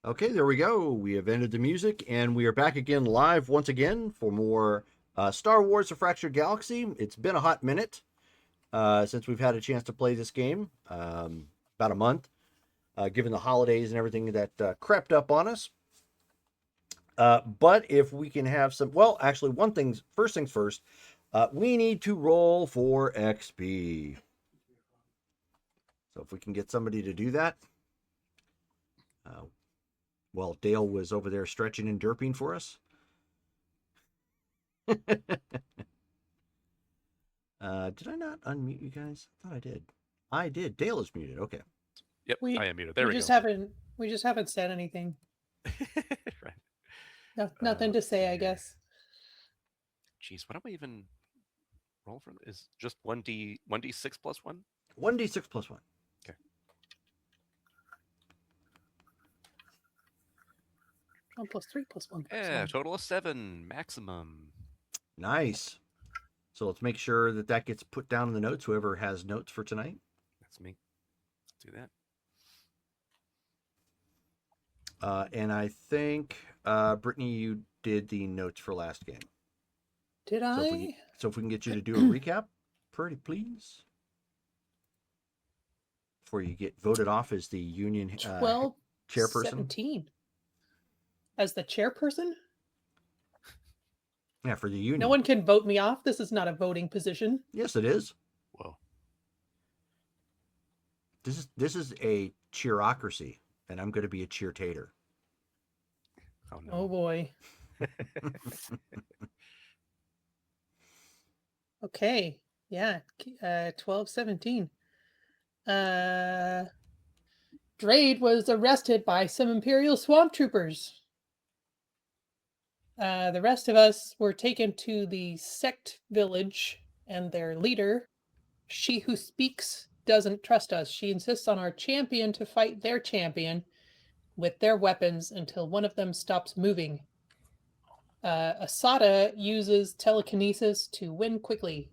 Okay, there we go. We have ended the music, and we are back again live once again for more Star Wars: The Fractured Galaxy. It's been a hot minute since we've had a chance to play this game, about a month, given the holidays and everything that crept up on us. But if we can have some, well, actually, first things first, we need to roll for XP. So if we can get somebody to do that. Well, Dale was over there stretching and derping for us. Did I not unmute you guys? I thought I did. I did. Dale is muted. Okay. Yep, We I am muted. There we we just go. haven't said anything. Right. No, nothing to say, I guess. Geez, what do we even roll for? Is just 1d6 plus 1? 1d6 plus 1. Okay. 1 plus 3 plus 1 plus Yeah, 1. total of 7 maximum. Nice. So let's make sure that that gets put down in the notes. Whoever has notes for tonight. That's me. Let's do that. And I think, Brittany, you did the notes for last game. Did I? So if we can get you to do a recap, pretty please. Before you get voted off as the union 12, chairperson. 17. As the chairperson? Yeah, for the union. No one can vote me off. This is not a voting position. Yes, it is. Whoa. This is a cheerocracy, and I'm going to be a cheer-tater. Oh no. Oh boy. Okay. Yeah. 12, 17. Drade was arrested by some Imperial swamp troopers. The rest of us were taken to the sect village, and their leader, she who speaks, doesn't trust us. She insists on our champion to fight their champion with their weapons until one of them stops moving. Asada uses telekinesis to win quickly.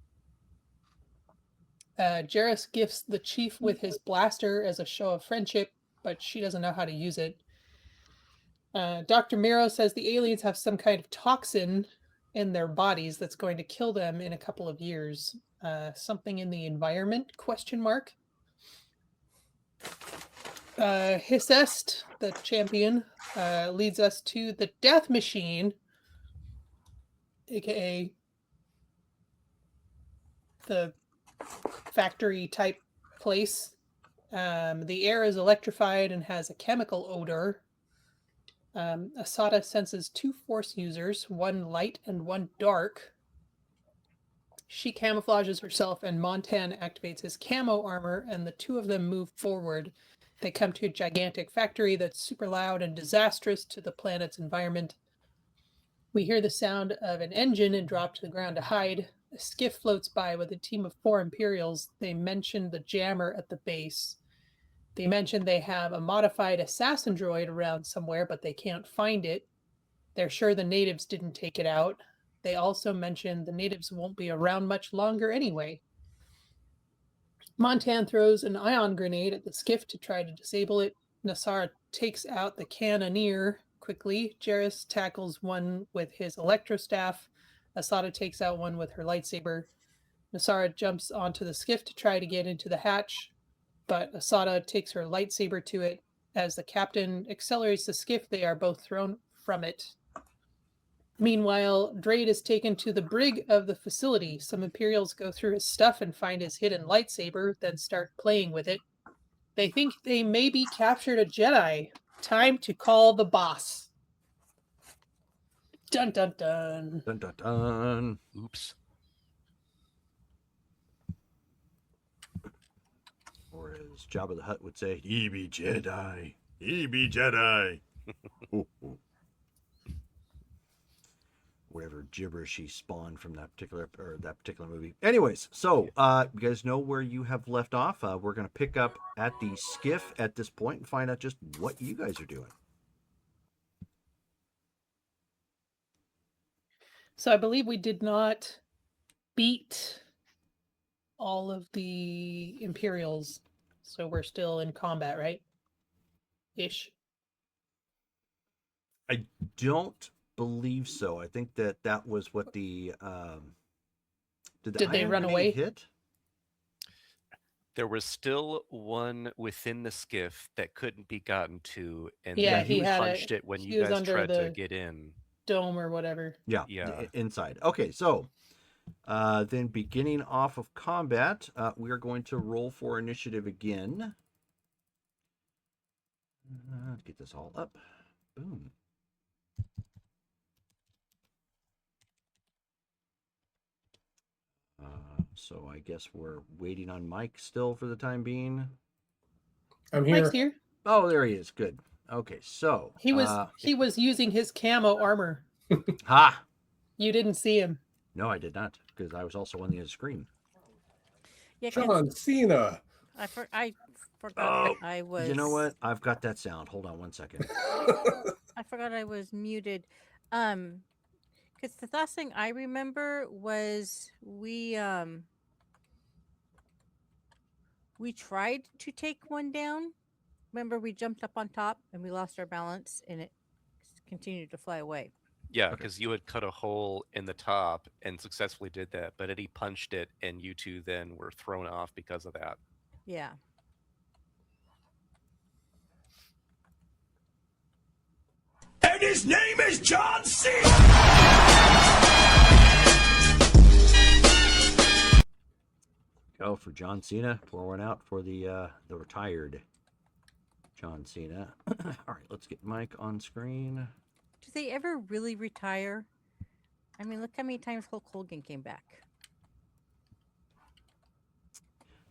Jarrus gifts the chief with his blaster as a show of friendship, but she doesn't know how to use it. Dr. Miro says the aliens have some kind of toxin in their bodies that's going to kill them in a couple of years. Something in the environment, ? Hissest, the champion, leads us to the death machine, aka the factory type place. The air is electrified and has a chemical odor. Asada senses 2 force users, one light and one dark. She camouflages herself, and Montan activates his camo armor, and the two of them move forward. They come to a gigantic factory that's super loud and disastrous to the planet's environment. We hear the sound of an engine and drop to the ground to hide. A skiff floats by with a team of 4 Imperials. They mention the jammer at the base. They mention they have a modified assassin droid around somewhere, but they can't find it. They're sure the natives didn't take it out. They also mention the natives won't be around much longer anyway. Montan throws an ion grenade at the skiff to try to disable it. Nassara takes out the cannoneer quickly. Jarrus tackles one with his electrostaff. Asada takes out one with her lightsaber. Nassara jumps onto the skiff to try to get into the hatch, but Asada takes her lightsaber to it. As the captain accelerates the skiff, they are both thrown from it. Meanwhile, Drade is taken to the brig of the facility. Some Imperials go through his stuff and find his hidden lightsaber, then start playing with it. They think they maybe captured a Jedi. Time to call the boss. Dun dun dun. Dun dun dun. Oops. Or as Jabba the Hutt would say, "Ye be Jedi, ye be Jedi." Whatever gibberish he spawned from that particular movie. Anyways, so you guys know where you have left off. We're gonna pick up at the skiff at this point and find out just what you guys are doing. So I believe we did not beat all of the Imperials. So we're still in combat, right? Ish. I don't believe so. I think that was what did the Did they ion run grenade away? hit? There was still one within the skiff that couldn't be gotten to, and Yeah, then he you was- punched it when you he was guys under tried to the get in. dome or whatever. Yeah, Yeah. inside. Okay, so then beginning off of combat, we are going to roll for initiative again. Let's get this all up. Boom. So I guess we're waiting on Mike still for the time being. I'm Mike's here. here. Oh, there he is. Good. Okay, so He was using his camo armor. ha. You didn't see him. No, I did not, because I was also on the other screen. Yeah, 'cause John Cena. I forgot Oh, I was. You know what? I've got that sound. Hold on one second. I forgot I was muted. Because the last thing I remember was we tried to take one down. Remember, we jumped up on top and we lost our balance, and it continued to fly away. Yeah, Okay. because you had cut a hole in the top and successfully did that, but Eddie punched it, and you two then were thrown off because of that. Yeah. And his name is John Cena! Go for John Cena. Pour one out for the retired John Cena. All right, let's get Mike on screen. Do they ever really retire? I mean, look how many times Hulk Hogan came back.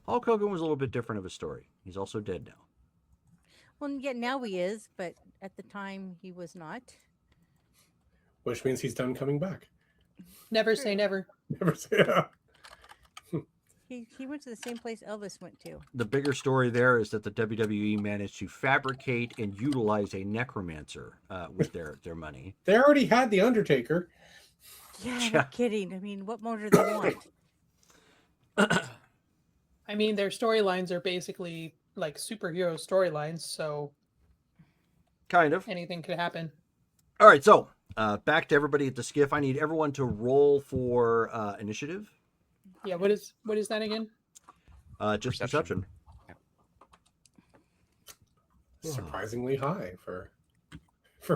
Hulk Hogan was a little bit different of a story. He's also dead now. Well, yeah, now he is, but at the time he was not. Which means he's done coming back. Never say never. Never say that. He went to the same place Elvis went to. The bigger story there is that the WWE managed to fabricate and utilize a necromancer with their money. They already had the Undertaker. Yeah, Yeah. no kidding. I mean, what more do they want? I mean, their storylines are basically like superhero storylines, so Kind of. anything could happen. All right, so back to everybody at the skiff. I need everyone to roll for initiative. Yeah, what is that again? Just Perception. perception. Surprisingly high for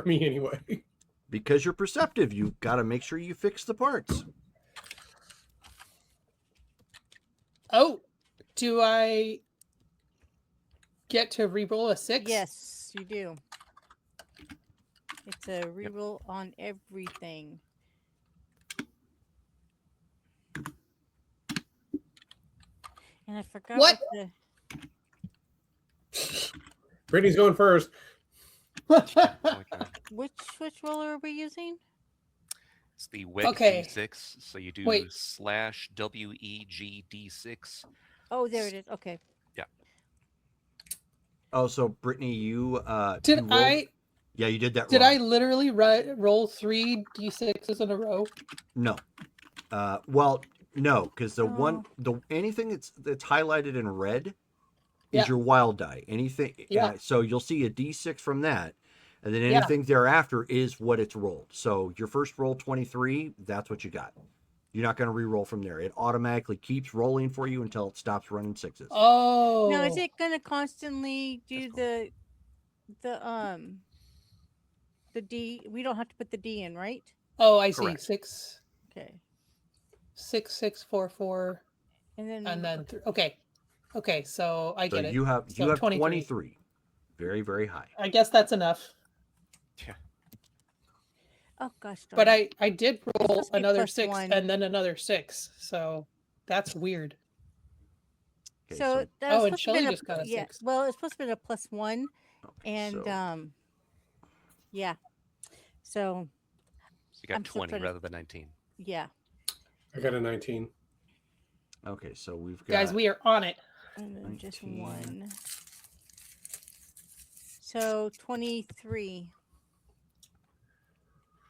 me anyway. Because you're perceptive, you've got to make sure you fix the parts. Oh, do I get to reroll a 6? Yes, you do. It's a reroll on everything. And I forgot What? the... Brittany's going first. Okay. Which roller are we using? It's the WEG Okay. D6, so you do Wait. slash WEGD6. Oh, there it is. Okay. Oh, so Brittany, you Did you rolled- I Yeah, you did that. did wrong. I literally roll 3 d6s in a row? No. Well, no, because Oh. anything that's highlighted in red is Yeah. your wild die. Anything. Yeah. So you'll see a D6 from that, and then Yeah. anything thereafter is what it's rolled. So your first roll 23, that's what you got. You're not going to re-roll from there. It automatically keeps rolling for you until it stops running 6s. Oh. Now, is it going to constantly do That's the D? We don't have to put the D in, right? Oh, I see. Correct. 6 Okay. 6 6 4 4 And then and then okay. Okay, so I So get it. you have So 23. Very, very high. I guess that's enough. oh gosh, But darn. I did roll supposed to be another plus 6 1. and then another 6. So that's weird. Okay, So that Oh, was and supposed to be Shelley a, just got a yeah. 6. Well, it's supposed to be a +1, okay, and so- yeah. So So you got I'm still 20 trying to- rather than 19. yeah. I got a 19. okay, so we've got Guys, we are on it. And then just 19. 1. So 23.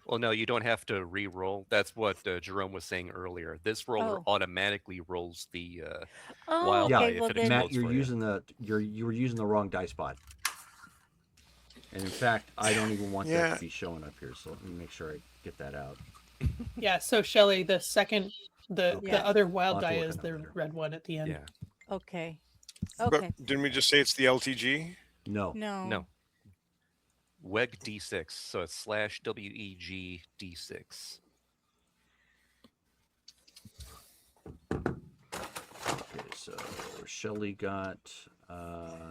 Well, no, you don't have to re-roll. That's what Jerome was saying earlier. This roller Oh. automatically rolls the. Oh, Wild die okay. if Well, it then explodes. Matt, you're for you. using you were using the wrong die spot. And in fact, I don't even want that Yeah. to be showing up here, so let me make sure I get that out. Yeah, so Shelly, the second, the Yeah. other wild I'll have to die work is on that the later. red one at the end. Yeah. Okay. But Okay. didn't we just say it's the LTG? No. No. WEG D6. So it's /WEG D6. Okay, so Shelly got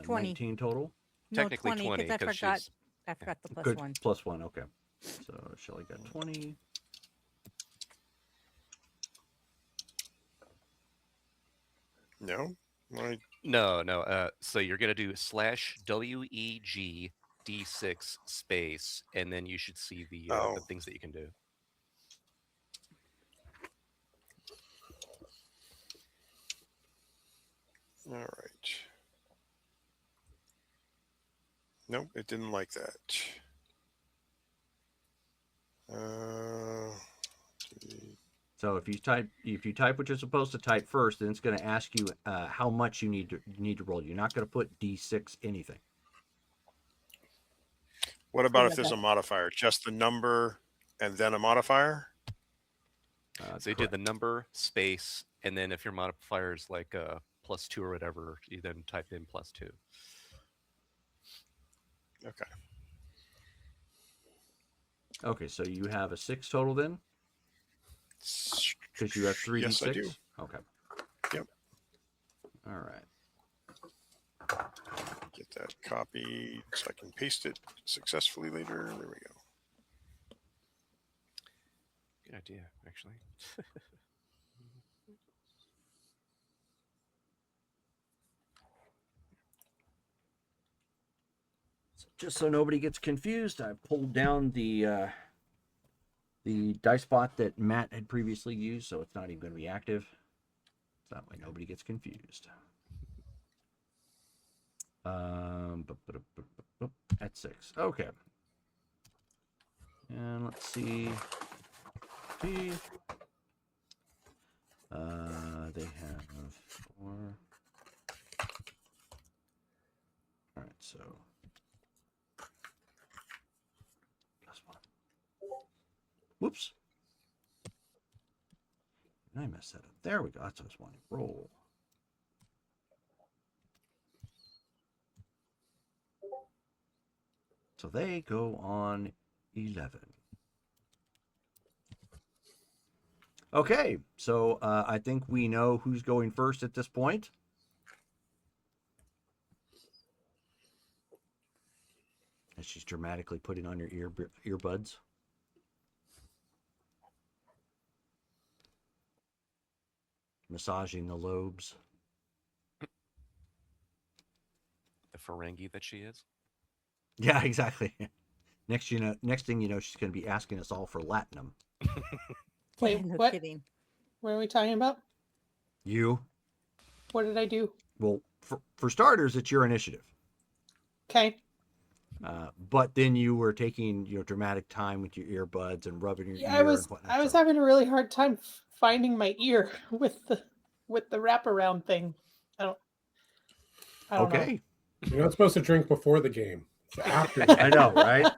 20. 19 total. No, Technically 20, 'cause I 'cause forgot. she's- I forgot the plus Good. one. Plus one, okay. So Shelly got 20. No. No. So you're gonna do /WEG D6 space, and then you should see the Oh. things that you can do. All right. Nope, it didn't like that. So if you type what you're supposed to type first, then it's going to ask you how much you need to roll. You're not going to put D6 anything. What about if Yeah, there's a that- modifier? Just the number and then a modifier? So you did the number space, and then if your modifier is like +2 or whatever, you then type in +2. Okay. Okay, so you have a 6 total then, because you have 3 Yes, D6. I do. Okay. Yep. All right. Get that copied so I can paste it successfully later. There we go. Good idea, actually. Just so nobody gets confused, I pulled down the dice bot that Matt had previously used, so it's not even going to be active. So that way nobody gets confused. At 6. Okay. And let's see. They have 4. All right, so +1. Whoops. Did I mess that up? There we go. That's what I was wanting. Roll. So they go on 11. Okay, so I think we know who's going first at this point. And she's dramatically putting on your earbuds. Massaging the lobes. The Ferengi that she is. Yeah, exactly. Next thing you know, she's going to be asking us all for Latinum. Wait, no what? kidding. What are we talking about? You? What did I do? Well, for starters, it's your initiative. Okay. But then you were taking your dramatic time with your earbuds and rubbing your Yeah, ear I was and whatnot. I was so- having a really hard time finding my ear with the wraparound thing. I don't know. Okay. You're not supposed to drink before the game. It's after. I know, right?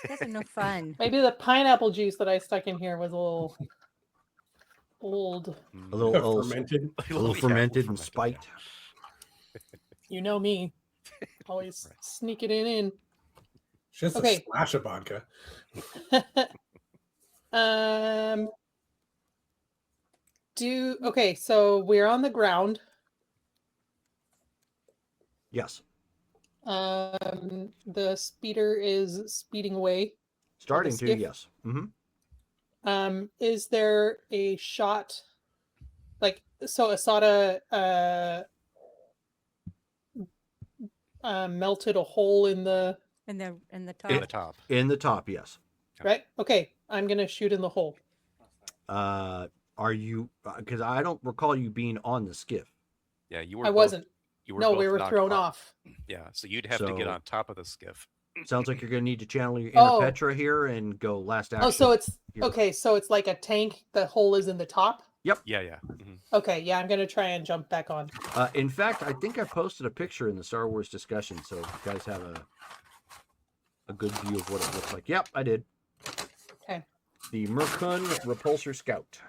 That's no fun. Maybe the pineapple juice that I stuck in here was a little old. A little fermented. a little fermented and spiked. You know me. Always sneak it in. Just Okay. a splash of vodka. Okay, so we're on the ground. Yes. The speeder is speeding away. Starting to, skiff? yes. Mm-hmm. Is there a shot like so Asada melted a hole in the In the top. At the top. In the top, yes. right? Okay, I'm gonna shoot in the hole. Are you? Because I don't recall you being on the skiff. Yeah, you were. I both- wasn't. You were No, both we were knocked thrown off. Yeah, so you'd have to get So- on top of the skiff. Sounds like you're going to need to channel your inner Petra here and go last action. Oh, so it's here. okay. So it's like a tank. The hole is in the top. Yeah, yeah. Mhm. Okay, yeah, I'm gonna try and jump back on. In fact, I think I posted a picture in the Star Wars discussion, so you guys have a good view of what it looks like. Yep, I did. Okay. The Merkun Repulsor Scout.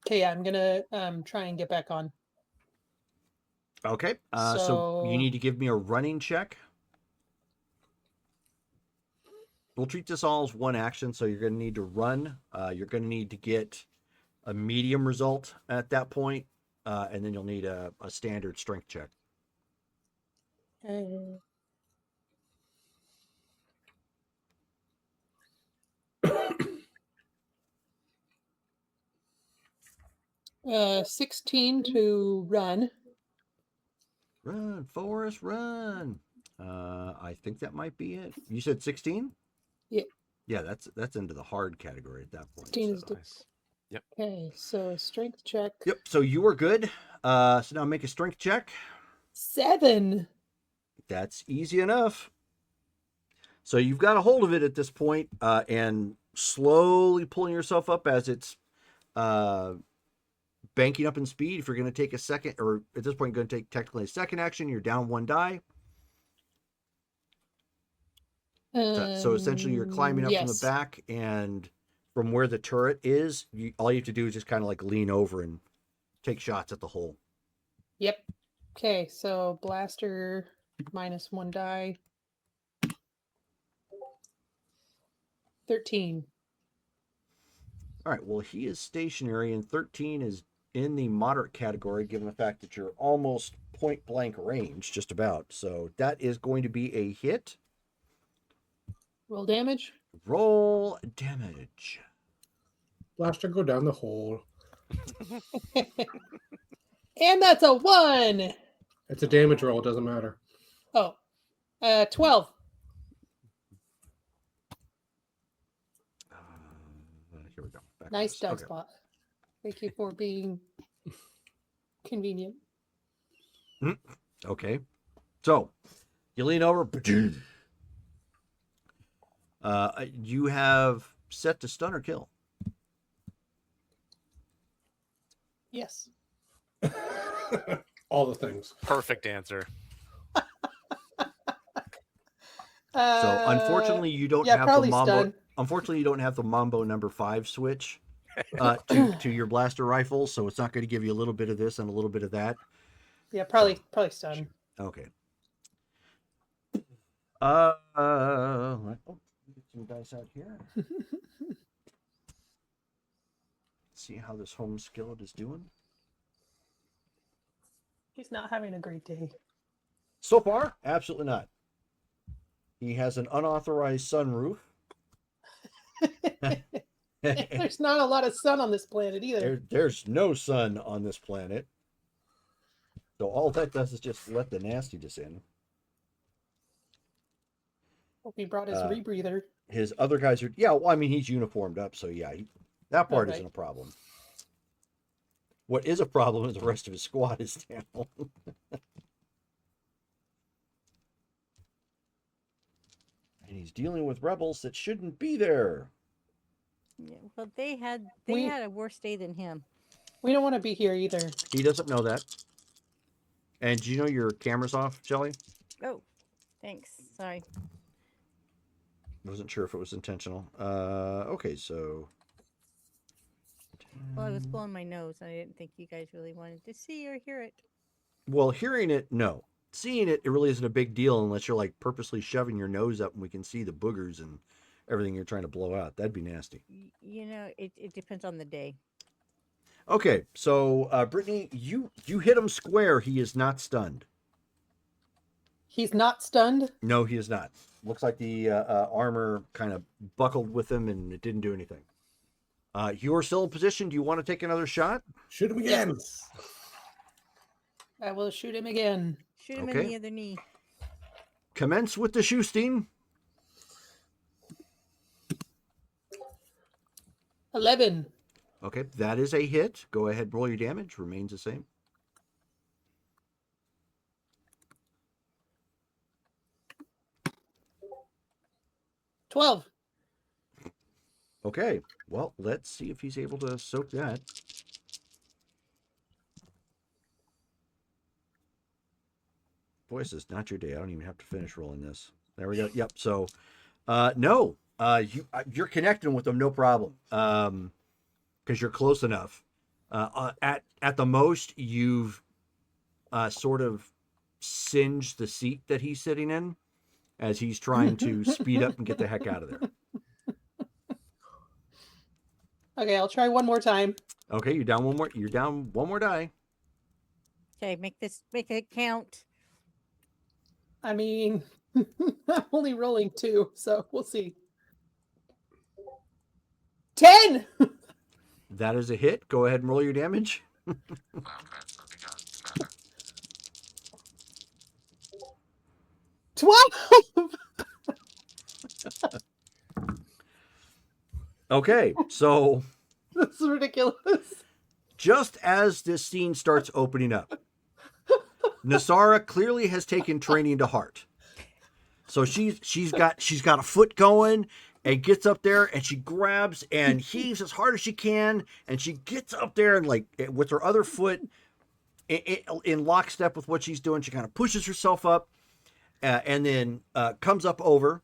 Okay, yeah, I'm gonna try and get back on. Okay. So So- you need to give me a running check. We'll treat this all as one action, so you're going to need to run. You're going to need to get a medium result at that point, and then you'll need a standard strength check. 16 to run. Run, Forrest, run. I think that might be it. You said 16? Yeah. Yeah, that's into the hard category at that point. 16 is so. Nice. Okay, so strength check. Yep, so you are good. So now make a strength check. 7. That's easy enough. So you've got a hold of it at this point, and slowly pulling yourself up as it's banking up in speed. If you're going to take a second, or at this point, you're going to take technically a second action, you're down 1 die. So essentially, you're climbing up from the yes. back, and from where the turret is, all you have to do is just kind of like lean over and take shots at the hole. Yep. Okay, so blaster minus 1 die. 13. All right, well, he is stationary, and 13 is in the moderate category, given the fact that you're almost point blank range, just about. So that is going to be a hit. Roll damage. Roll damage. Blaster, go down the hole. And that's a 1. It's a damage roll. It doesn't matter. Oh, 12. Here we go. Back Nice to dice this. Okay. spot. Thank you for being convenient. Okay. So you lean over. You have set to stun or kill. Yes. All the things. Perfect answer. So unfortunately, you don't yeah, have the probably mambo. stun. Unfortunately, you don't have the mambo number 5 switch to your blaster rifle, so it's not going to give you a little bit of this and a little bit of that. Yeah, probably stun. Okay. Oh, get some dice out here. See how this home skillet is doing. He's not having a great day. So far, absolutely not. He has an unauthorized sunroof. There's not a lot of sun on this planet either. There's no sun on this planet. So all that does is just let the nastiness in. Hope he brought his rebreather. His other guys are, yeah, well, I mean, he's uniformed up, so yeah, that part right. isn't a problem. What is a problem is the rest of his squad is down. And he's dealing with rebels that shouldn't be there. Yeah, well, they had a worse day than him. We don't want to be here either. He doesn't know that. And do you know your camera's off, Shelly? Oh, thanks. Sorry. Wasn't sure if it was intentional. Okay, so. Well, I was blowing my nose. I didn't think you guys really wanted to see or hear it. Well, hearing it, no. Seeing it, it really isn't a big deal unless you're like purposely shoving your nose up and we can see the boogers and everything you're trying to blow out. That'd be nasty. You know, it depends on the day. Okay, so Brittany, you hit him square. He is not stunned. He's not stunned? No, he is not. Looks like the armor kind of buckled with him and it didn't do anything. You're still in position. Do you want to take another shot? Shoot him again. Yes. I will shoot him again. Shoot him in Okay. the other knee. Commence with the shooting. 11. Okay, that is a hit. Go ahead, roll your damage. Remains the same. $12. Okay, Well, let's see if he's able to soak that. Boy, this is not your day. I don't even have to finish rolling this. There we go. Yep. So, no, you're connecting with them, no problem. Because you're close enough. At the most, you've sort of singed the seat that he's sitting in as he's trying to speed up and get the heck out of there. Okay, I'll try one more time. Okay, you're down one more. You're down one more die. Okay, make it count. I mean, I'm only rolling 2, so we'll see. 10! That is a hit. Go ahead and roll your damage. 12! Okay, so This is ridiculous. just as this scene starts opening up, Nasara clearly has taken training to heart. So she's got a foot going and gets up there and she grabs and heaves as hard as she can and she gets up there and like with her other foot in lockstep with what she's doing, she kind of pushes herself up and then comes up over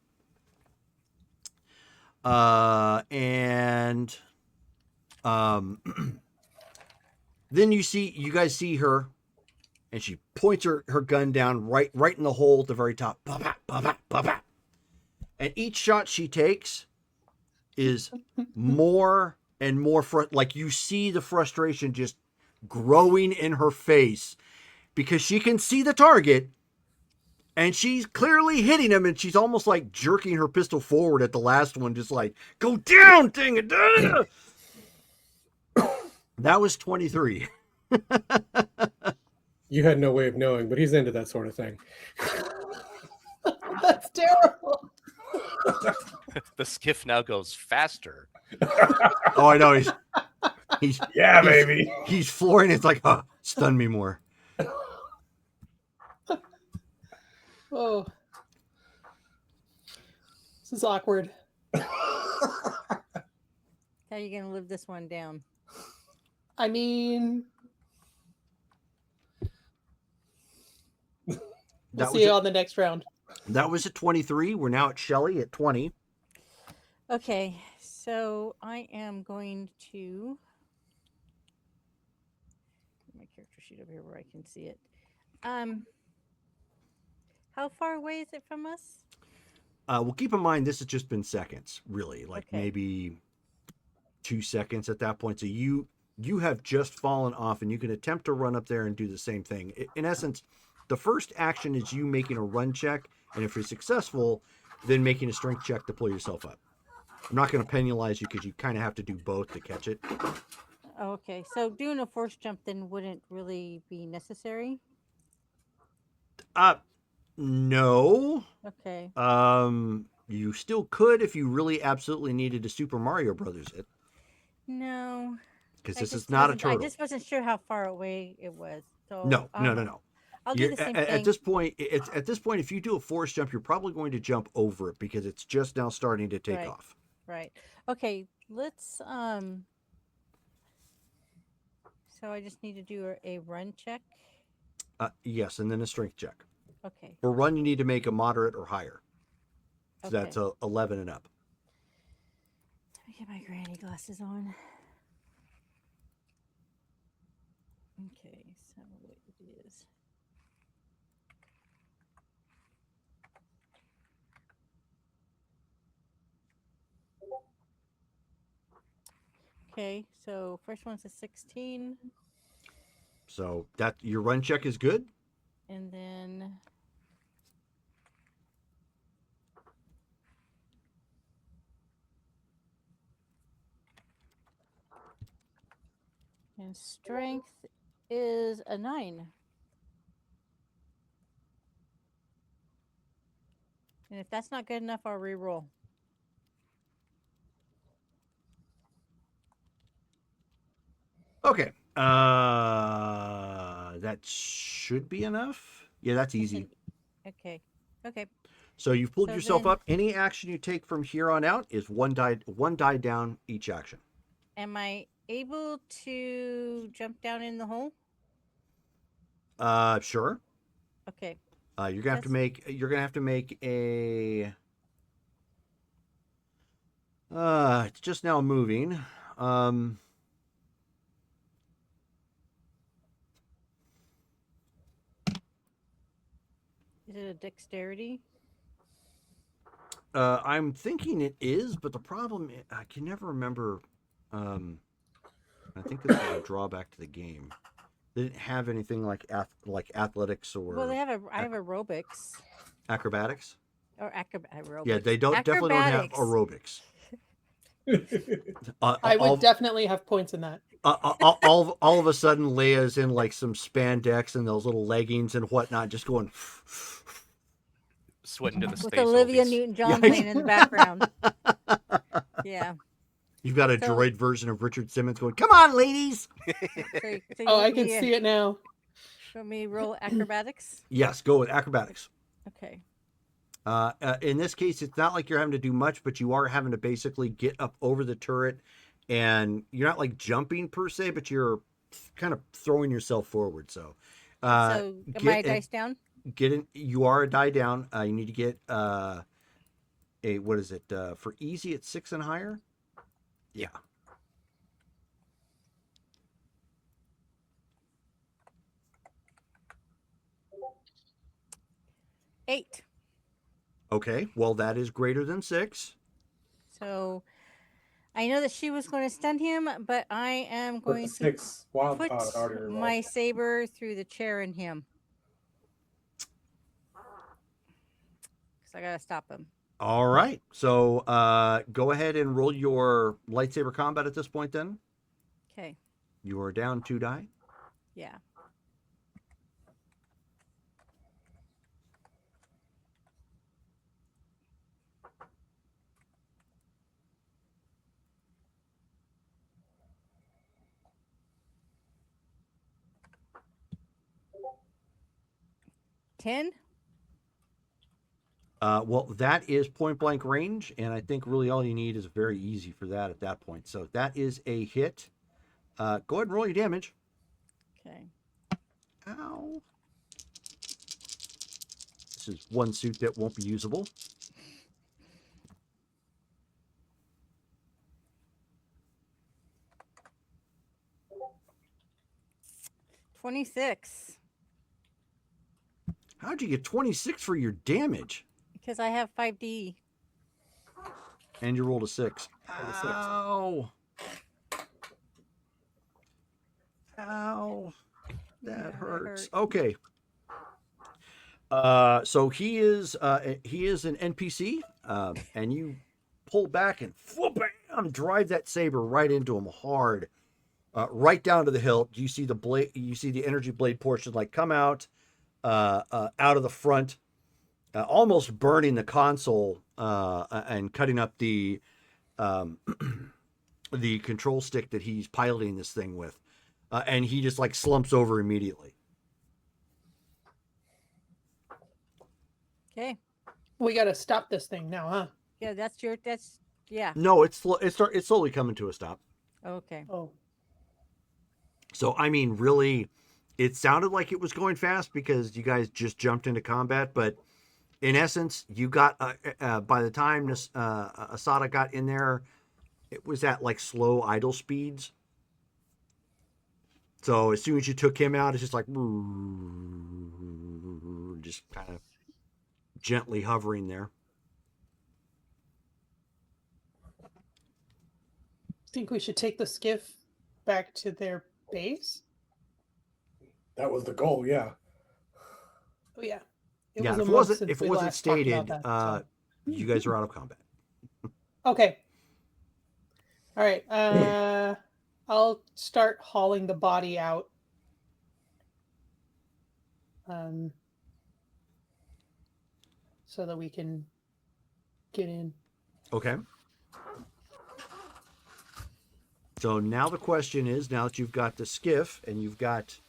and then you guys see her. And she points her gun down right in the hole at the very top. Ba-ba, ba-ba, ba-ba. And each shot she takes is more and more like you see the frustration just growing in her face because she can see the target and she's clearly hitting him and she's almost like jerking her pistol forward at the last one, just like, go down, dang it. That was 23. You had no way of knowing, but he's into that sort of thing. That's terrible. The skiff now goes faster. Oh, I know. He's Yeah, baby. He's flooring. It's like, stun me more. Oh. This is awkward. How are you gonna live this one down? I mean, we'll see you on the next round. That was at 23. We're now at Shelly at 20. Okay, so I am going to put my character sheet over here where I can see it. How far away is it from us? Well, keep in mind, this has just been seconds, really, like Okay. maybe 2 seconds at that point. So you have just fallen off and you can attempt to run up there and do the same thing. In essence, the first action is you making a run check. And if you're successful, then making a strength check to pull yourself up. I'm not going to penalize you because you kind of have to do both to catch it. Okay, so doing a force jump then wouldn't really be necessary? No. Okay. You still could if you really absolutely needed to Super Mario Brothers it. No. Because I this is just not a wasn't- turtle. I just wasn't sure how far away it was. So No. I'll do the same thing. At this point, if you do a force jump, you're probably going to jump over it because it's just now starting to take Right. off. Right. Okay, let's so I just need to do a run check. Yes, and then a strength check. Okay. For run, you need to make a moderate or higher. So Okay. that's 11 and up. Let me get my granny glasses on. Okay, so what it is. Okay, so first one's a 16, So that your run check is good. and then and strength is a 9. And if that's not good enough, I'll re-roll. Okay. That should be enough. Yeah, that's easy. Okay. Okay. So you've pulled So yourself then- up. Any action you take from here on out is one die down each action. Am I able to jump down in the hole? Sure. Okay. You're gonna have to make. You're gonna have to make a. It's just now moving. Is it a dexterity? I'm thinking it is, but the problem I can never remember. I think this is a drawback to the game. They didn't have anything like athletics or Well, I have aerobics acrobatics. or aerobics. Yeah, they definitely don't have Acrobatics. aerobics. I would definitely have points in that. All of a sudden, Leia's in like some spandex and those little leggings and whatnot, just going. Sweating to the With space. Olivia Oldies. Newton-John Yeah. playing in the background. Yeah. You've got a So- droid version of Richard Simmons going, "Come on, ladies!" So you Oh, I want can me to- see it now. Want me to roll acrobatics? Yes, go with acrobatics. Okay. In this case, it's not like you're having to do much, but you are having to basically get up over the turret, and you're not like jumping per se, but you're kind of throwing yourself forward. So, So am I dice down? get in. You are a die down. You need to get a what is it for easy? It's 6 and higher. Yeah. Eight. Okay. Well, that is greater than 6. So I know that she was going to stun him, but I am going to 6 wild put card already revolved. my saber through the chair in him. Because I got to stop him. All right. So go ahead and roll your lightsaber combat at this point. Then Okay. you are down 2 die. Yeah. $10. Well, that is point blank range, and I think really all you need is very easy for that at that point. So that is a hit. Go ahead and roll your damage. Okay. Ow. This is one suit that won't be usable. $26. How'd you get 26 for your damage? Because I have 5D. And you rolled a 6. Rolled a 6. Ow. Ow. Yeah, That that hurts. hurt. Okay. So he is an NPC, and you pull back and bam, drive that saber right into him hard, right down to the hilt. You see the blade. You see the energy blade portion like come out of the front, almost burning the console and cutting up the the control stick that he's piloting this thing with, and he just like slumps over immediately. Okay. We got to stop this thing now, huh? Yeah, yeah. No, it's slowly coming to a stop. Okay. Oh, So I mean, really, it sounded like it was going fast because you guys just jumped into combat, but in essence, you got by the time Asada got in there, it was at like slow idle speeds. So as soon as you took him out, it's just like just kind of gently hovering there. think we should take the skiff back to their base? That was the goal, yeah. Oh yeah. Yeah, a if it month wasn't since if we it wasn't last talked about stated, that, you guys are out of combat. Okay. All right. I'll start hauling the body out. So that we can get in. Okay. So now the question is, now that you've got the skiff and you've got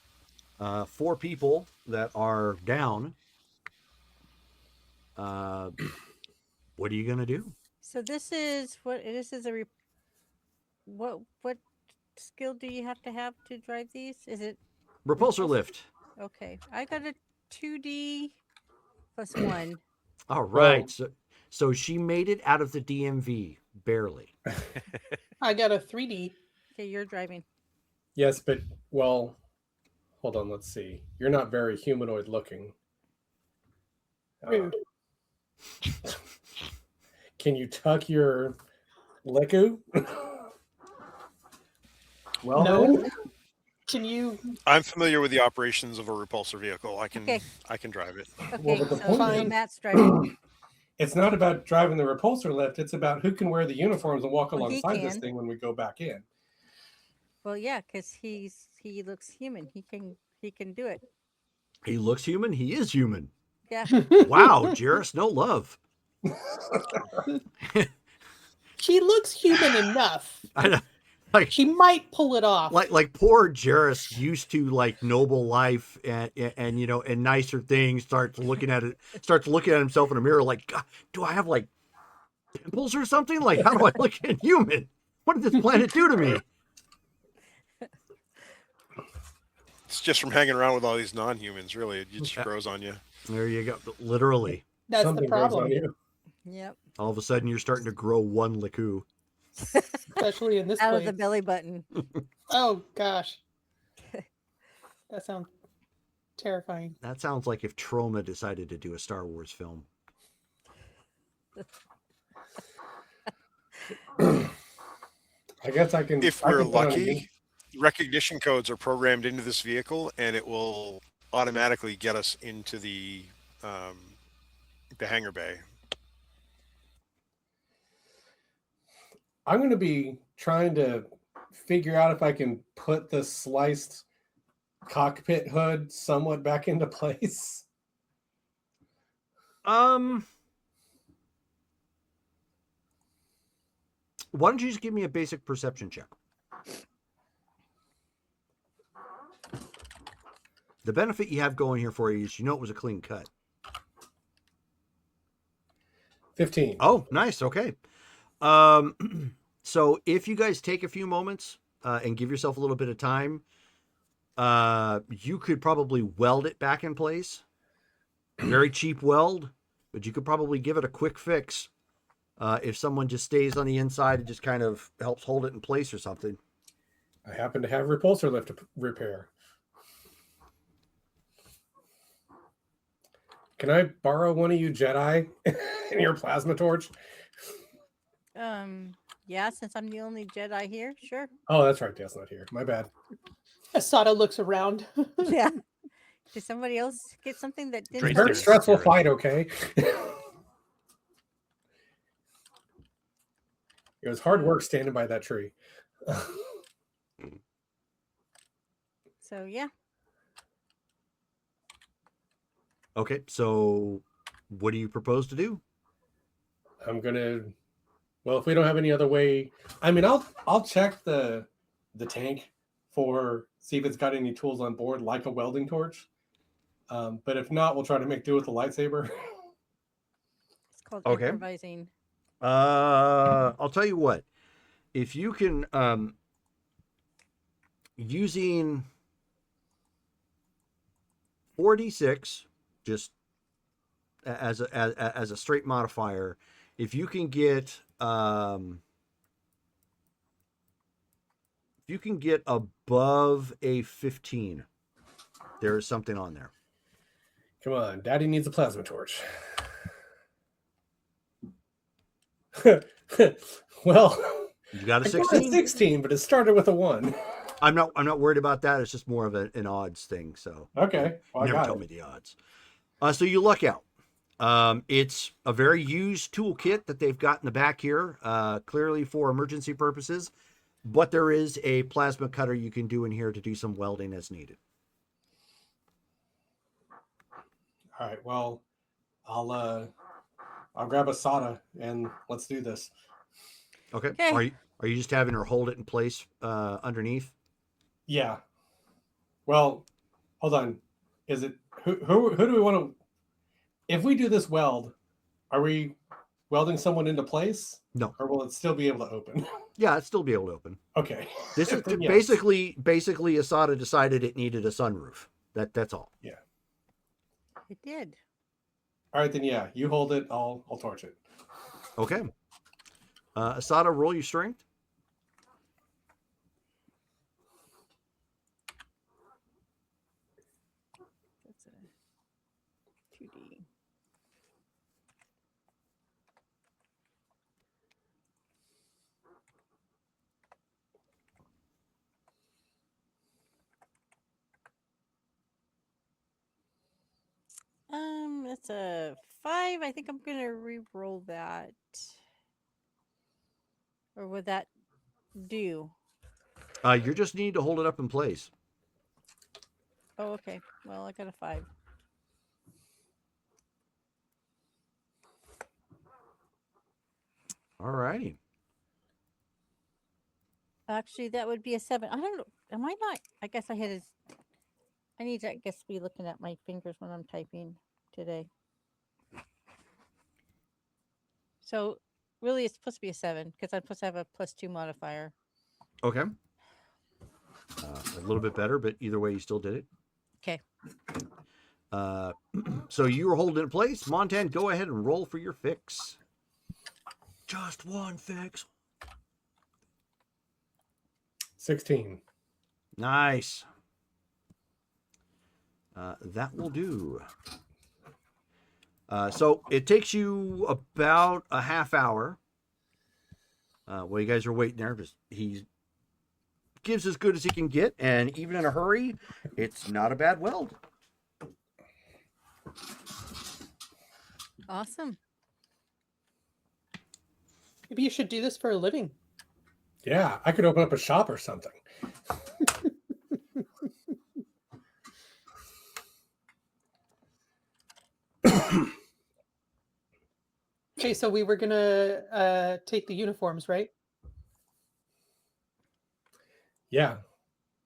4 people that are down, What are you gonna do? So this is what this is what skill do you have to drive these? Is it Repulsor lift. okay? I got a 2D plus 1. All right. Well- So she made it out of the DMV barely. I got a 3D. Okay, you're driving. Yes, but well, hold on. Let's see. You're not very humanoid looking. Rude. Can you tuck your Leku? Well, No. then. Can you? I'm familiar with the operations of a repulsor vehicle. I can Okay. drive it. Okay, but the so, point so is- Matt's driving. It's not about driving the repulsor lift. It's about who can wear the uniforms and walk Well, he alongside this can. thing when we go back in. Well, yeah, because he looks human. He can do it. He looks human. He is human. Yeah. Wow, Jairus, no love. He looks human enough. I know, like He might pull it off. like poor Jairus used to like noble life and you know and nicer things. Starts looking at himself in a mirror like, God, do I have like pimples or something? Like, how do I look human? What did this planet do to me? It's just from hanging around with all these non-humans. Really, it just grows on you. There you go. Literally, That's Something the grows on problem, you. Yep. all of a sudden you're starting to grow one Liku. especially in this Out place. of the belly button. Oh gosh, that sounds terrifying. That sounds like if Troma decided to do a Star Wars film. I guess I can. If I we're can put on a lucky, recognition codes are programmed into this vehicle, and it will automatically get us into the hangar bay. I'm going to be trying to figure out if I can put the sliced cockpit hood somewhat back into place. Why don't you just give me a basic perception check? The benefit you have going here for you is you know it was a clean cut. 15. Oh, nice. Okay. So if you guys take a few moments and give yourself a little bit of time, you could probably weld it back in place. Very cheap weld, but you could probably give it a quick fix if someone just stays on the inside and just kind of helps hold it in place or something. I happen to have repulsor lift to repair. Can I borrow one of you Jedi and your plasma torch? Yeah, since I'm the only Jedi here, sure. Oh, that's right. That's not here. My bad. Asada looks around. Yeah. Did somebody else get something that didn't? Drake's Very there. stressful Spirit. fight, okay? It was hard work standing by that tree. So yeah. Okay, so what do you propose to do? I'm gonna. Well, if we don't have any other way, I mean, I'll check the tank for see if it's got any tools on board, like a welding torch. But if not, we'll try to make do with the lightsaber. It's called Okay. improvising. I'll tell you what. If you can, using 4d6, just as a straight modifier, if you can get above a 15, there is something on there. Come on, Daddy needs a plasma torch. Well, You got a I got 16? a 16, but it started with a 1. I'm not worried about that. It's just more of an odds thing. So Okay, well, I never got tell it. me the odds. So you luck out. It's a very used toolkit that they've got in the back here, clearly for emergency purposes. But there is a plasma cutter you can do in here to do some welding as needed. All right, well, I'll grab a soda and let's do this. Okay. Okay. Are you just having her hold it in place underneath? Yeah. Well, hold on. Is it who do we want to? If we do this weld, Are we welding someone into place? No. Or will it still be able to open? Yeah, it'd still be able to open. Okay. This is Then yes. basically Asada decided it needed a sunroof. That's all. It did. All right, then yeah, you hold it. I'll torch it. Okay. Asada, roll your strength. That's a 2D. That's a 5. I think I'm gonna re-roll that. Or would that do? You just need to hold it up in place. Oh, okay. Well, I got a 5. All righty. Actually, that would be a 7. I don't know. Am I not? I guess I had. I need to, I guess, be looking at my fingers when I'm typing today. So, really, it's supposed to be a 7 because I'm supposed to have a +2 modifier. Okay. A little bit better, but either way, you still did it. Okay. So you were holding it in place. Montan, go ahead and roll for your fix. Just one fix. 16. Nice. That will do. So it takes you about a half hour. While you guys are waiting there, because he gives as good as he can get, and even in a hurry, it's not a bad weld. Awesome. Maybe you should do this for a living. Yeah, I could open up a shop or something. Okay, so we were gonna take the uniforms, right? Yeah,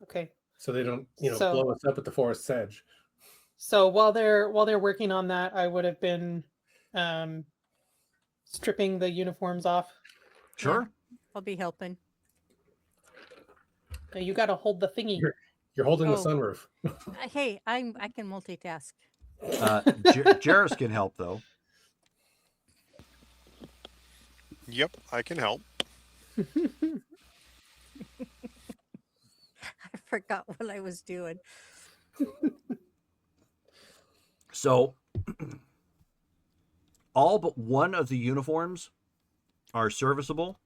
Okay. so they don't, So- blow us up at the forest's edge. So while they're working on that, I would have been stripping the uniforms off. Sure. I'll be helping. Now you got to hold the thingy. You're holding the Oh. sunroof. Hey, I can multitask. Jairus can help, though. Yep, I can help. I forgot what I was doing. So, all but one of the uniforms are serviceable.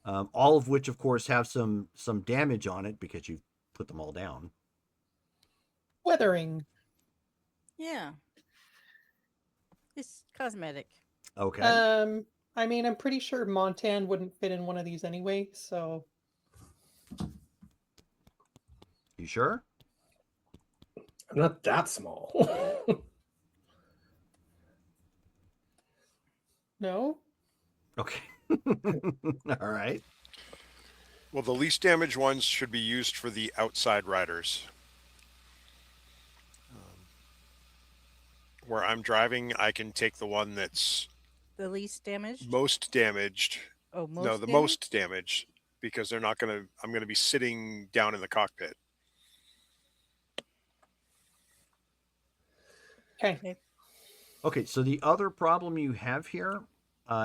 All of which, of course, have some damage on it because you've put them all down. Weathering. Yeah. It's cosmetic. Okay. I mean, I'm pretty sure Montan wouldn't fit in one of these anyway, so You sure? I'm not that small. no. Okay. All right. Well, the least damaged ones should be used for the outside riders. Where I'm driving, I can take the one that's The least damaged? most damaged. Oh, most No, the damaged? most damaged, because they're not going to. I'm going to be sitting down in the cockpit. Okay. Okay, so the other problem you have here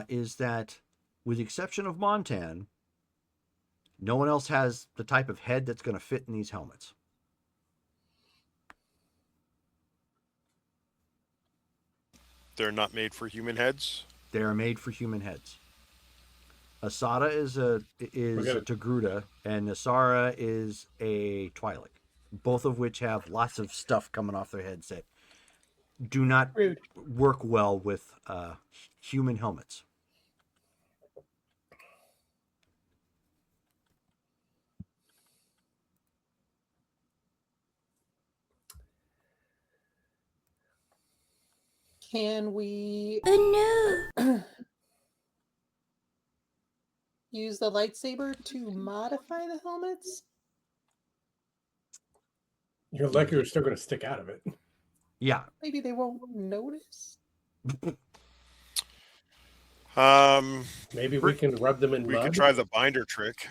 is that, with the exception of Montan, no one else has the type of head that's going to fit in these helmets. They're not made for human heads. They are made for human heads. Asada is a Togruta, and Nasara is a Twi'lek, both of which have lots of stuff coming off their heads that do not Rude. work well with human helmets. Can we use the lightsaber to modify the helmets? You're lucky we're still going to stick out of it. Yeah. Maybe they won't notice. Maybe we can rub them in We mud. could try the binder trick.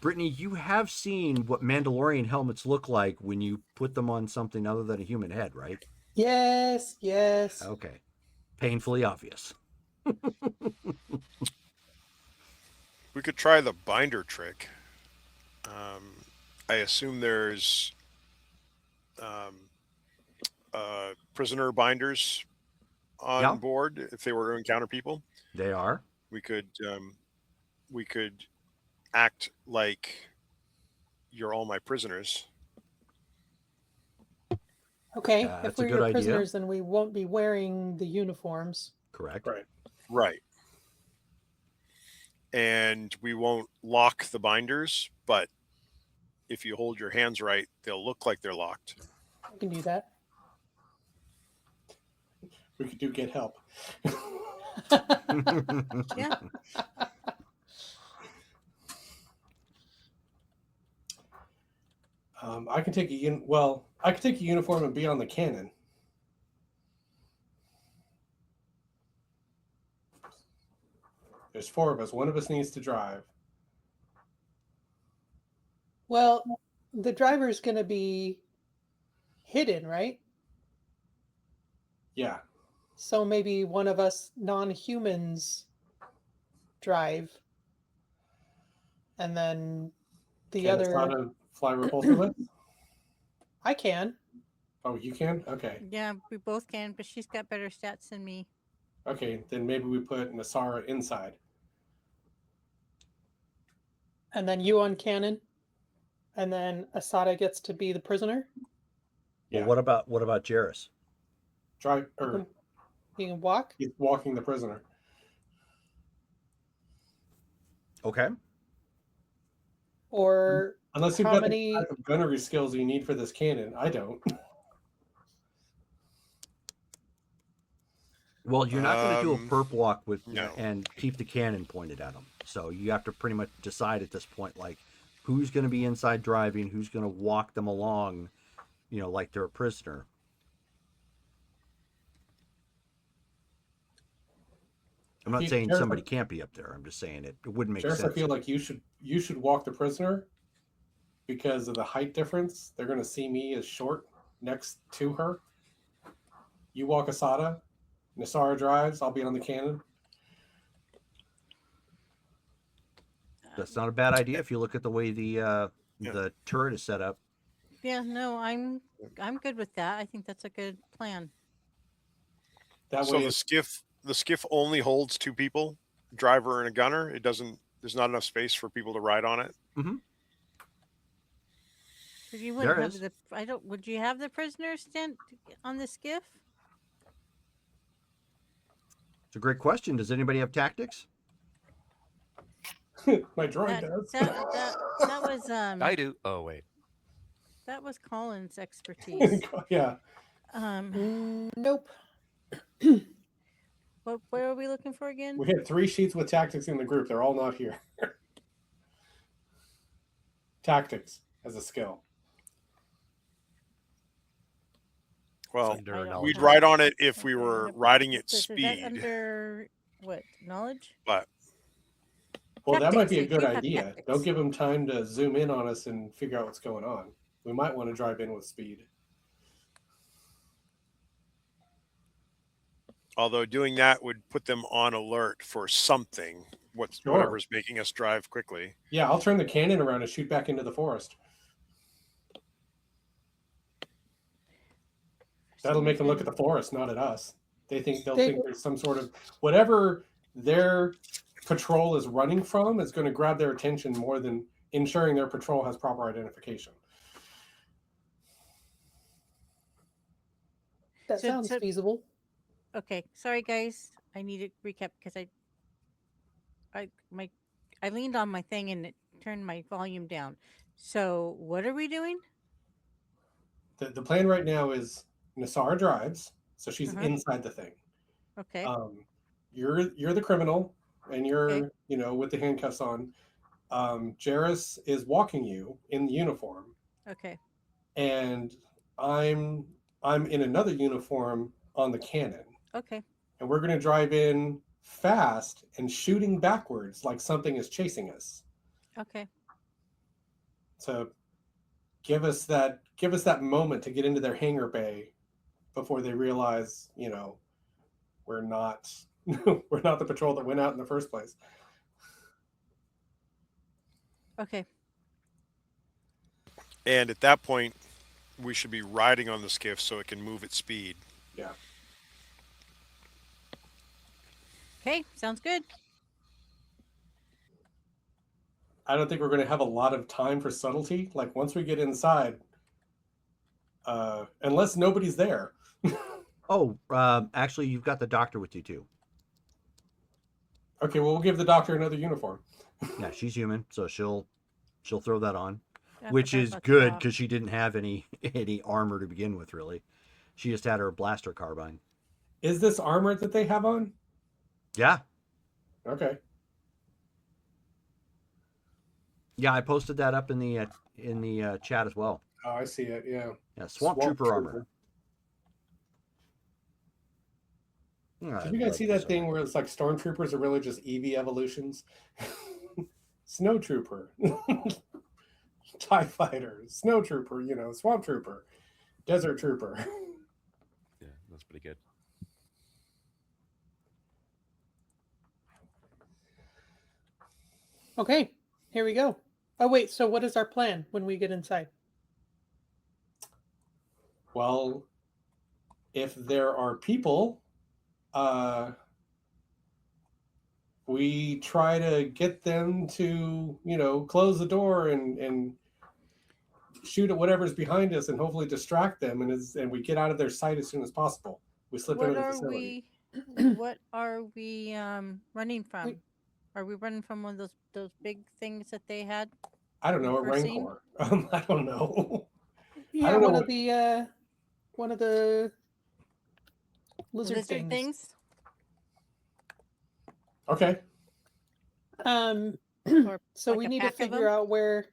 Brittany, you have seen what Mandalorian helmets look like when you put them on something other than a human head, right? Yes, yes. Okay. Painfully obvious. We could try the binder trick. I assume there's prisoner binders on Yeah. board if they were to encounter people. They are. We could act like you're all my prisoners. Okay, if that's a we're good your idea. prisoners, then we won't be wearing the uniforms. Correct. Right. Right. And we won't lock the binders, but if you hold your hands right, they'll look like they're locked. We can do that. We could get help. Yeah. I can take I can take a uniform and be on the cannon. There's 4 of us. One of us needs to drive. Well, the driver's going to be hidden, right? Yeah. So maybe one of us non-humans drive, and then the Can other. Asada fly repulsively? I can. Oh, you can? Okay. Yeah, we both can, but she's got better stats than me. Okay, then maybe we put Nasara inside. And then you on cannon, and then Asada gets to be the prisoner. Yeah. Well, what about Jairus? Drive or You can walk. he's walking the prisoner. Okay. Or Unless you've how got many? the type of gunnery skills you need for this cannon. I don't. Well, you're not going to do a perp walk with no. and keep the cannon pointed at them. So you have to pretty much decide at this point, like, who's going to be inside driving, who's going to walk them along, like they're a prisoner. I'm not saying Jairus, somebody can't be up there. I'm just saying it wouldn't make Jairus, sense. I feel like you should walk the prisoner because of the height difference. They're going to see me as short next to her. You walk Asada. Nasara drives. I'll be on the cannon. That's not a bad idea if you look at the way the turret is set up. Yeah, no, I'm good with that. I think that's a good plan. That So way, the skiff only holds 2 people, driver and a gunner. It doesn't. There's not enough space for people to ride on it. Mm-hmm. But you wouldn't There have is. would you have the prisoner stand on the skiff? It's a great question. Does anybody have tactics? my droid does. That was I do. Oh wait. that was Colin's expertise. Yeah. Nope. Where are we looking for again? We had 3 sheets with tactics in the group. They're all not here. Tactics as a skill. Well, Under I don't knowledge. we'd have ride it. on it if we Okay, were yep. riding at So is that speed. under what, knowledge? But Well, that might be a Tactics, we good do have idea. tactics. Don't give them time to zoom in on us and figure out what's going on. We might want to drive in with speed. although doing that would put them on alert for something, Sure. whatever's making us drive quickly. Yeah, I'll turn the cannon around and shoot back into the forest. That'll make them look at the forest, not at us. They'll think there's some sort of whatever their patrol is running from is going to grab their attention more than ensuring their patrol has proper identification. That So- sounds so- feasible. Okay, sorry guys. I need to recap because I leaned on my thing and it turned my volume down. So what are we doing? The plan right now is Nassar drives, so she's Uh-huh. inside the thing. Okay. You're the criminal, and you're Okay. with the handcuffs on. Jairus is walking you in the uniform, Okay. and I'm in another uniform on the cannon, Okay. and we're going to drive in fast and shooting backwards like something is chasing us. Okay. So give us that moment to get into their hangar bay before they realize, we're not we're not the patrol that went out in the first place. Okay. And at that point, we should be riding on the skiff so it can move at speed. Yeah. Okay. Sounds good. I don't think we're going to have a lot of time for subtlety. Like once we get inside, unless nobody's there. Oh, actually, you've got the doctor with you too. Okay, well, we'll give the doctor another uniform. Yeah, she's human, so she'll throw that on, I which forgot is about the good doc. because she didn't have any armor to begin with. Really, she just had her blaster carbine. Is this armor that they have on? Yeah, Okay. yeah, I posted that up in the chat as well. Oh, I see it. Yeah. Yeah, swamp trooper armor. Did you guys see that thing where it's like stormtroopers are really just Eevee evolutions? Snow trooper, TIE fighter, snow trooper, swamp trooper, desert trooper. Yeah, that's pretty good. Okay, here we go. Oh wait, so what is our plan when we get inside? Well, if there are people, we try to get them to, close the door and shoot at whatever's behind us and hopefully distract them, and we get out of their sight as soon as possible. We slip What into the are facility. what are we running from? Wait. Are we running from one of those big things that they had? I don't know, a First scene? Rancor. I don't know. Yeah, don't know one of the lizard, Lizard things? Okay. Or So like we a need to pack of figure them? out where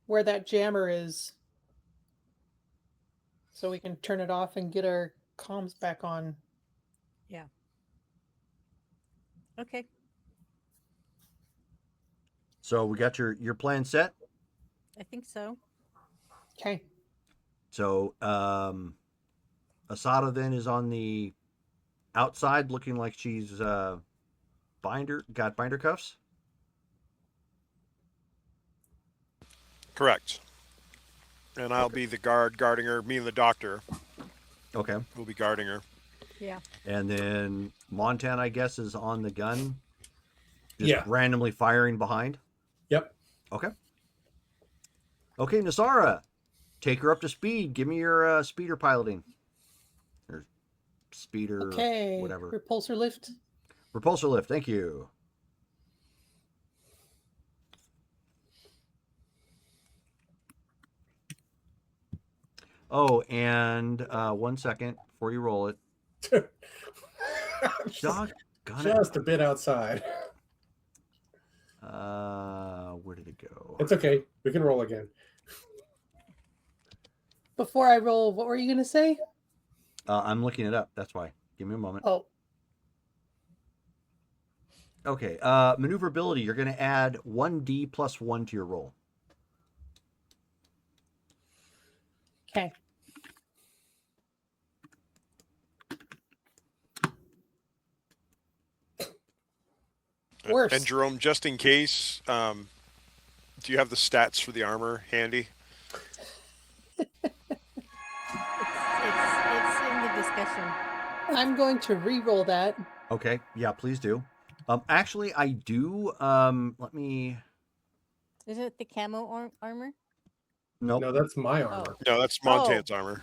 that jammer is, so we can turn it off and get our comms back on. Okay. So we got your plan set. I think so. Okay. So Asada then is on the outside, looking like she's got binder cuffs. Correct. And I'll be the guard guarding her. Me and the doctor Okay. will be guarding her. Yeah. And then Montana, I guess, is on the gun. Just Yeah. randomly firing behind. Yep. Okay. Okay, Nasara, take her up to speed. Give me your speeder piloting. Or speeder, Okay. whatever. Repulsor lift. Repulsor lift, thank you. Oh, and 1 second before you roll it. Doggone it. Just a bit outside. Where did it go? It's okay. We can roll again. Before I roll, what were you gonna say? I'm looking it up. That's why. Give me a moment. Oh, Okay. Maneuverability. You're going to add 1d plus 1 to your roll. okay. Worse. And Jerome, just in case, do you have the stats for the armor handy? It's in the discussion. I'm going to re-roll that. Okay. Yeah, please do. Actually, I do. Let me. Is it the camo armor? Nope. No, that's my armor. No, that's Oh. Montan's armor.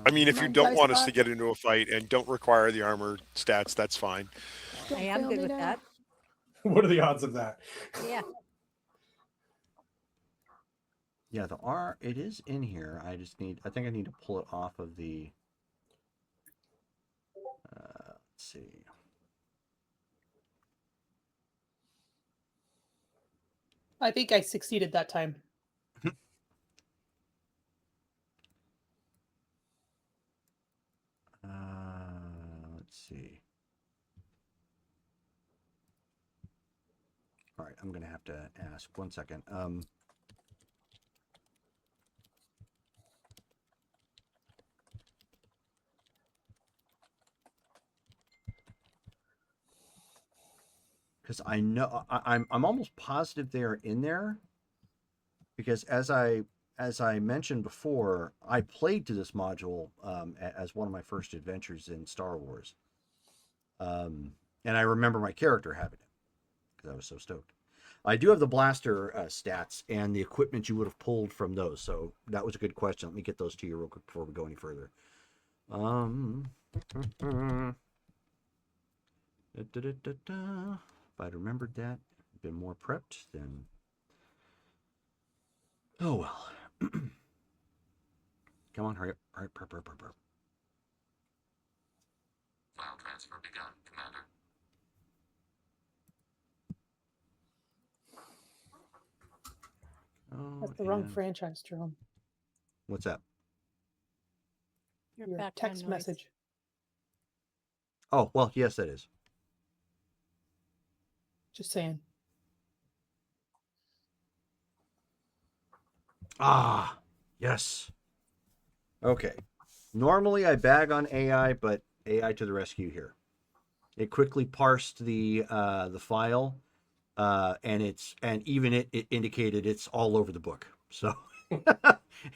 I mean, if you Mine don't dice want us to box. get into a fight and don't require the armor stats, that's fine. Don't I am fail good me with now. that. What are the odds of that? Yeah. Yeah, it is in here. I think I need to pull it off of the. Let's see. I think I succeeded that time. I'm gonna have to ask. 1 second. Because I know I'm almost positive they are in there. Because as I mentioned before, I played to this module as one of my first adventures in Star Wars, and I remember my character having it because I was so stoked. I do have the blaster stats and the equipment you would have pulled from those, so that was a good question. Let me get those to you real quick before we go any further. If I'd remembered that, been more prepped, then oh well. Come on, hurry up. All right, prep. File transfer begun, Commander. Oh, That's the wrong and franchise, Jerome. what's that? Your Your background text noise. message. Oh, well, yes, that is. Just saying. Ah, yes. Okay. Normally I bag on AI, but AI to the rescue here. It quickly parsed the file, and even it indicated it's all over the book. So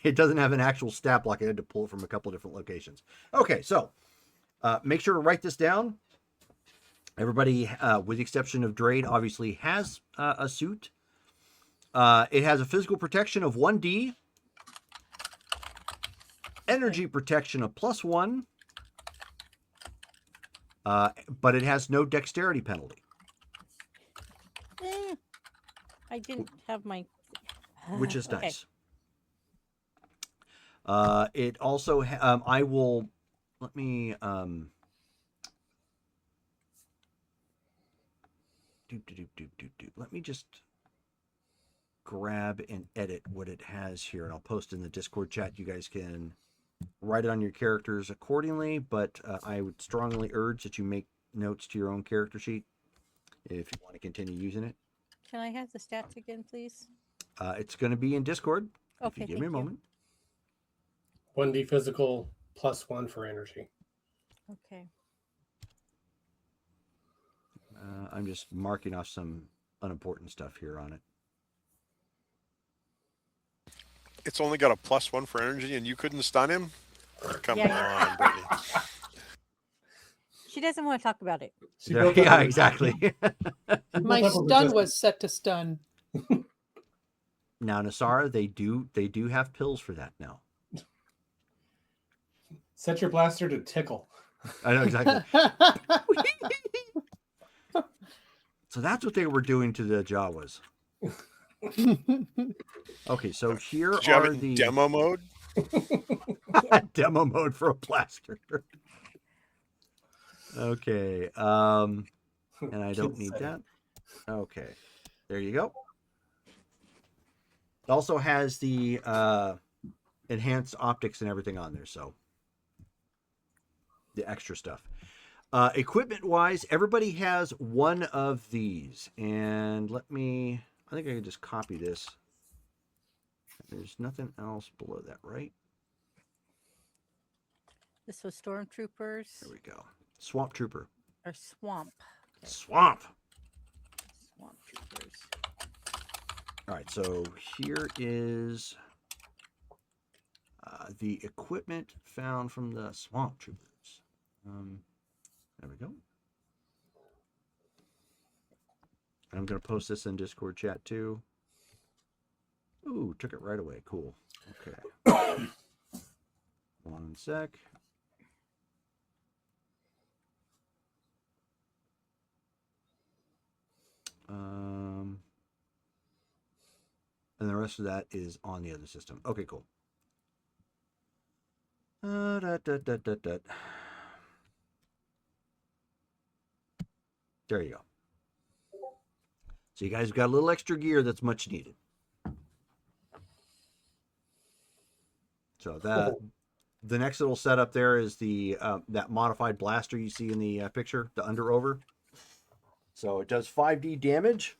it doesn't have an actual stat block. I had to pull it from a couple of different locations. Okay, so make sure to write this down. Everybody, with the exception of Drade, obviously has a suit. It has a physical protection of 1D, energy protection of +1, but it has no dexterity penalty. I didn't have my. Which is Okay. nice. It also, I will, let me, let me just grab and edit what it has here, and I'll post in the Discord chat. You guys can write it on your characters accordingly, but I would strongly urge that you make notes to your own character sheet if you want to continue using it. Can I have the stats again, please? It's going to be in Discord. Okay, If you give me a moment. 1D physical +1 for energy. Okay. I'm just marking off some unimportant stuff here on it. It's only got a +1 for energy, and you couldn't stun him? Come Yeah, on, Brittany. She doesn't want to talk about it. She built up Yeah, a- exactly. she built My up a stun resistance. was set to stun. Now, Nasara, they do have pills for that now. Set your blaster to tickle. I know exactly. So that's what they were doing to the Jawas. Okay, so here Did you have are it in the demo mode? demo mode for a blaster. Okay, and I don't Kids need say. that. Okay, there you go. It also has the enhanced optics and everything on there, so the extra stuff. Equipment wise, everybody has one of these, and I think I can just copy this. There's nothing else below that, right? This was stormtroopers There we go. Swamp Trooper. or swamp. Okay. Swamp. Swamp troopers. All right, so here is the equipment found from the Swamp Troopers. There we go. I'm going to post this in Discord chat too. Ooh, took it right away. Cool. Okay. 1 sec. And the rest of that is on the other system. Okay, cool. There you go. So you guys got a little extra gear that's much needed. So the next little setup there is the that modified blaster you see in the picture, the under over. So it does 5D damage,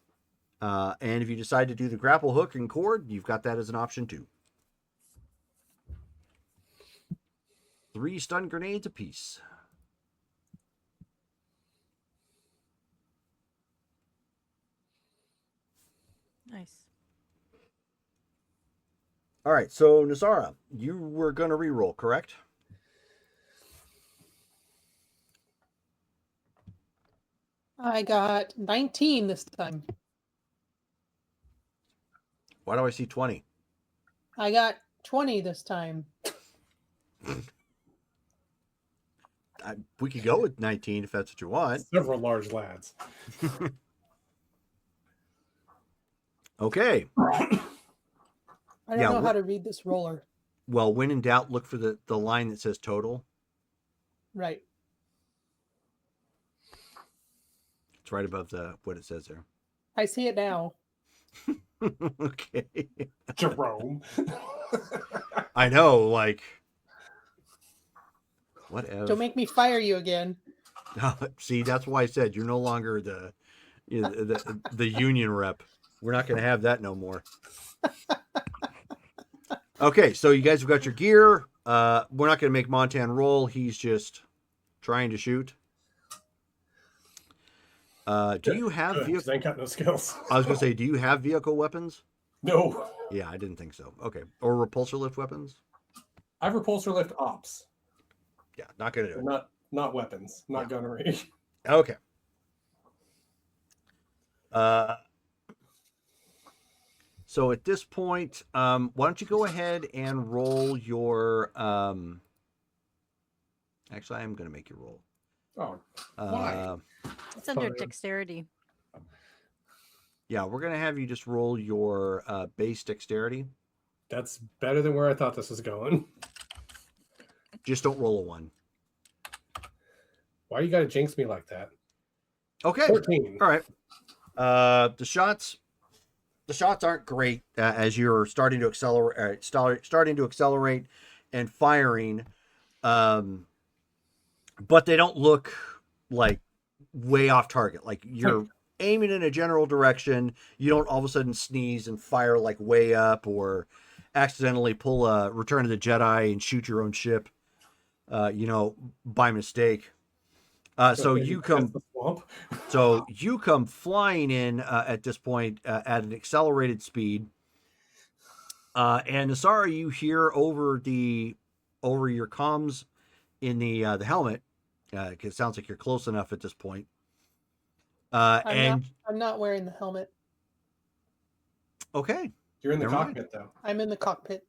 And if you decide to do the grapple hook and cord, you've got that as an option too. 3 stun grenades apiece. Nice. All right, so Nazara, you were going to reroll, correct? I got 19 this time. Why do I see 20? I got 20 this time. We could go with 19 if that's what you want. Several large lads. Okay. I don't Yeah, know how to read this roller. Well, when in doubt, look for the line that says total. Right. It's right above what it says there. I see it now. Okay. Jerome. I know, like, whatever. Don't make me fire you again. See, that's why I said you're no longer the union rep. We're not going to have that no more. Okay, so you guys have got your gear. We're not going to make Montan roll. He's just trying to shoot. Do you have I ain't got no skills. I was going to say, do you have vehicle weapons? No. Yeah, I didn't think so. Okay. Or repulsor lift weapons? I have repulsor lift ops. Yeah, not going to do it. Not weapons. Not gunnery. Okay. So at this point, why don't you go ahead and roll your... Actually, I am going to make you roll. Oh, why? It's under Fine. dexterity. Yeah, we're going to have you just roll your base dexterity. That's better than where I thought this was going. Just don't roll a 1. Why you gotta jinx me like that? Okay. 14. All right. The shots aren't great as you're starting to accelerate and firing, but they don't look like way off target. Like you're aiming in a general direction. You don't all of a sudden sneeze and fire like way up or accidentally pull a Return of the Jedi and shoot your own ship, by mistake. So you come flying in at this point at an accelerated speed. And Nasara, you hear over your comms in the helmet, because it sounds like you're close enough at this point. I'm not wearing the helmet. Okay, You're in the Never mind. cockpit though. I'm in the cockpit.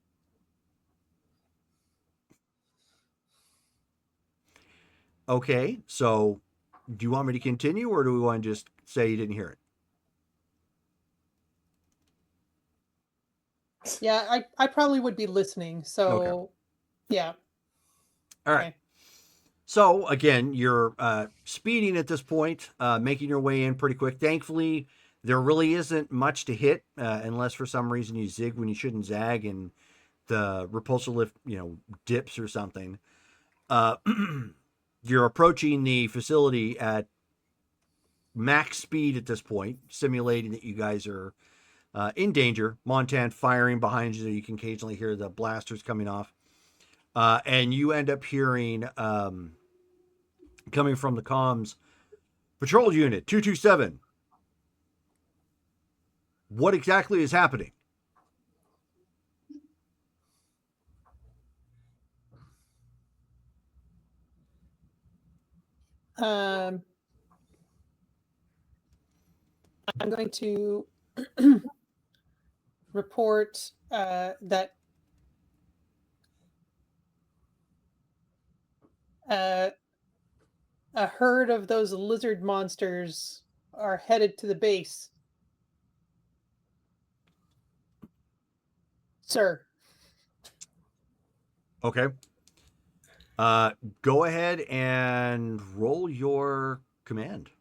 okay. So, do you want me to continue, or do we want to just say you didn't hear it? Yeah, I probably would be listening. So, Okay. Yeah. All right. Okay. So again, you're speeding at this point, making your way in pretty quick. Thankfully, there really isn't much to hit unless for some reason you zig when you shouldn't zag and the repulsor lift, dips or something. You're approaching the facility at max speed at this point, simulating that you guys are in danger. Montan firing behind you, so you can occasionally hear the blasters coming off. And you end up hearing, coming from the comms, Patrol Unit 227. What exactly is happening? I'm going to report that a herd of those lizard monsters are headed to the base. Sir. Okay. Go ahead and roll your command.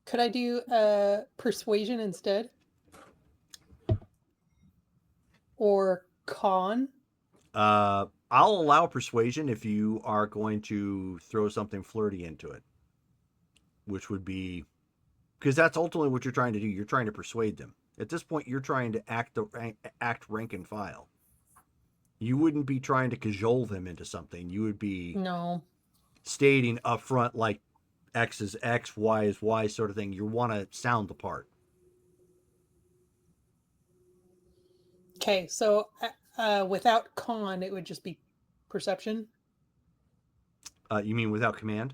Could I do persuasion instead? Or con? I'll allow persuasion if you are going to throw something flirty into it. which would be because that's ultimately what you're trying to do. You're trying to persuade them. At this point, you're trying to act rank and file. You wouldn't be trying to cajole them into something. You would be No. stating up front like X is X, Y is Y sort of thing. You want to sound the part. Okay, so without con, it would just be perception, You mean without command?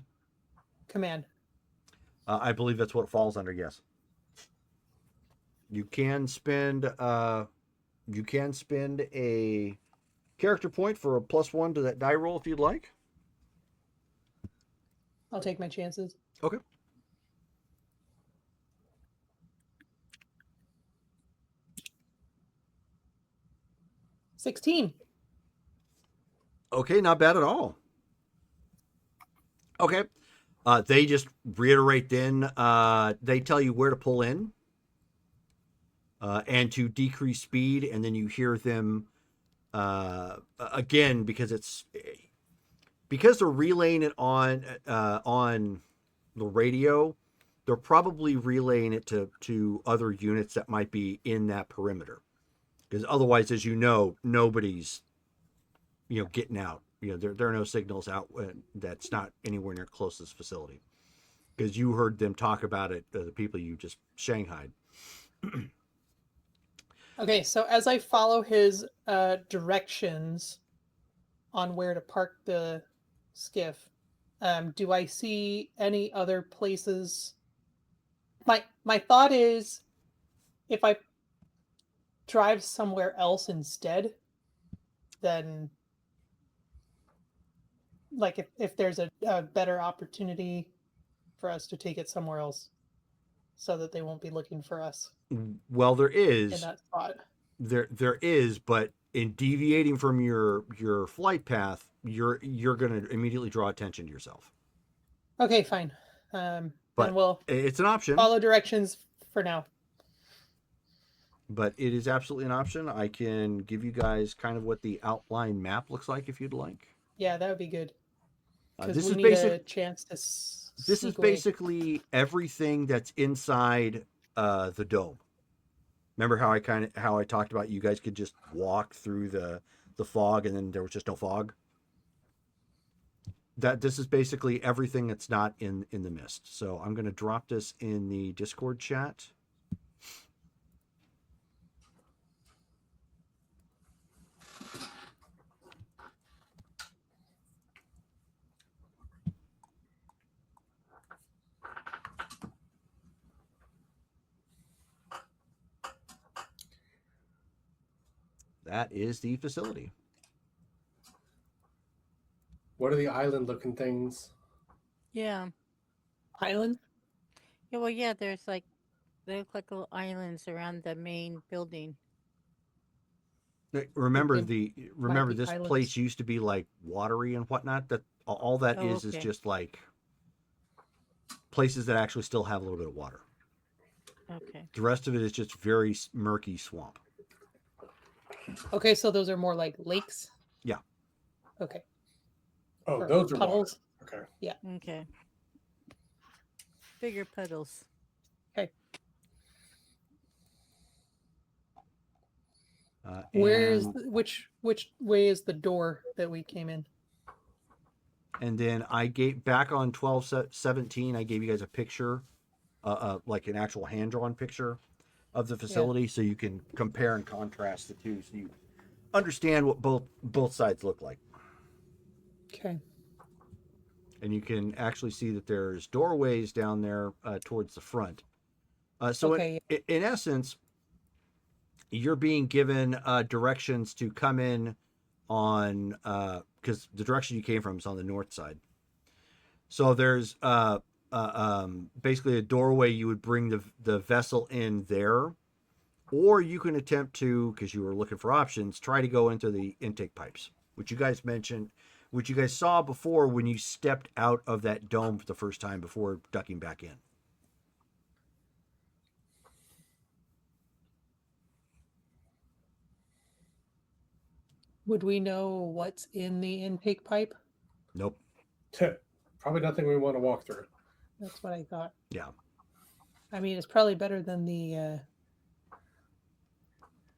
command. I believe that's what it falls under. Yes. You can spend a character point for a +1 to that die roll if you'd like. I'll take my chances. Okay. $16. Okay, not bad at all. Okay. They just reiterate then, they tell you where to pull in and to decrease speed, and then you hear them again because they're relaying it on the radio. They're probably relaying it to other units that might be in that perimeter, because otherwise, as you know, nobody's getting out. There are no signals out that's not anywhere near closest facility, because you heard them talk about it, the people you just shanghaied. Okay, so as I follow his directions on where to park the skiff, do I see any other places? My thought is, if I drive somewhere else instead, then like if there's a better opportunity for us to take it somewhere else, so that they won't be looking for us Well, there in is. that spot. There is, but in deviating from your flight path, you're going to immediately draw attention to yourself. Okay, fine. But then we'll it's an option. follow directions for now. But it is absolutely an option. I can give you guys kind of what the outline map looks like if you'd like. Yeah, that would be good. Because This we is need a basic. chance to This sneak is away. basically everything that's inside the dome. Remember how I talked about you guys could just walk through the fog and then there was just no fog? This is basically everything that's not in the mist. So I'm going to drop this in the Discord chat. That is the facility. What are the island-looking things? Yeah. Island? Yeah, well, yeah, they look like little islands around the main building. Remember They remember be this islands. place used to be like watery and whatnot. That all that Oh, is okay. just like places that actually still have a little bit of water. Okay. The rest of it is just very murky swamp. Okay, so those are more like lakes? Yeah. Okay. Oh, Or those are puddles? water. Okay. Okay. Bigger puddles. Which way is the door that we came in? And then I gave back on 12/17. I gave you guys a picture, like an actual hand drawn picture of the facility, so you can compare and contrast the two, so you understand what both sides look like. Okay. And you can actually see that there's doorways down there towards the front. Okay. In essence, you're being given directions to come in on because the direction you came from is on the north side. So there's basically a doorway you would bring the vessel in there, or you can attempt to, because you were looking for options, try to go into the intake pipes, which you guys mentioned, which you guys saw before when you stepped out of that dome for the first time before ducking back in. Would we know what's in the intake pipe? Nope. Probably nothing we want to walk through. That's what I thought. Yeah. I mean, it's probably better than the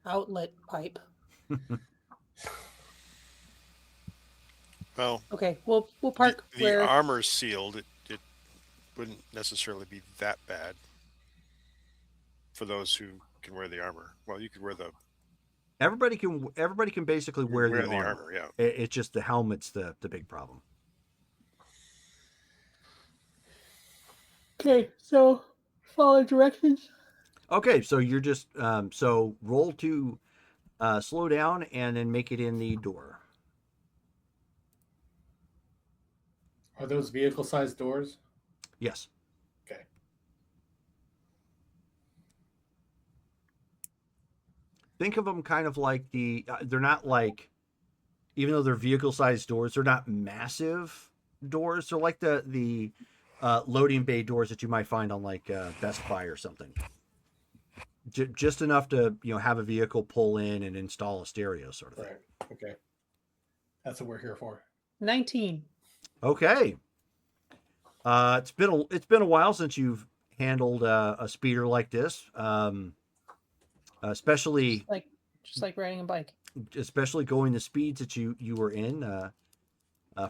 outlet pipe. Well, Okay, we'll park the where. armor's sealed. It wouldn't necessarily be that bad for those who can wear the armor. Well, you could wear the Everybody can basically wear the armor. Yeah. It's just the helmet's the big problem. Okay, so follow directions. Okay, so you're just so roll to slow down and then make it in the door. Are those vehicle-sized doors? Yes. Okay. Think of them kind of like they're not like, even though they're vehicle-sized doors, they're not massive doors. They're like the loading bay doors that you might find on like Best Buy or something. Just enough to have a vehicle pull in and install a stereo sort of thing. Right. Okay. That's what we're here for. 19. Okay. It's been a while since you've handled a speeder like this, especially Just like riding a bike. especially going the speeds that you were in.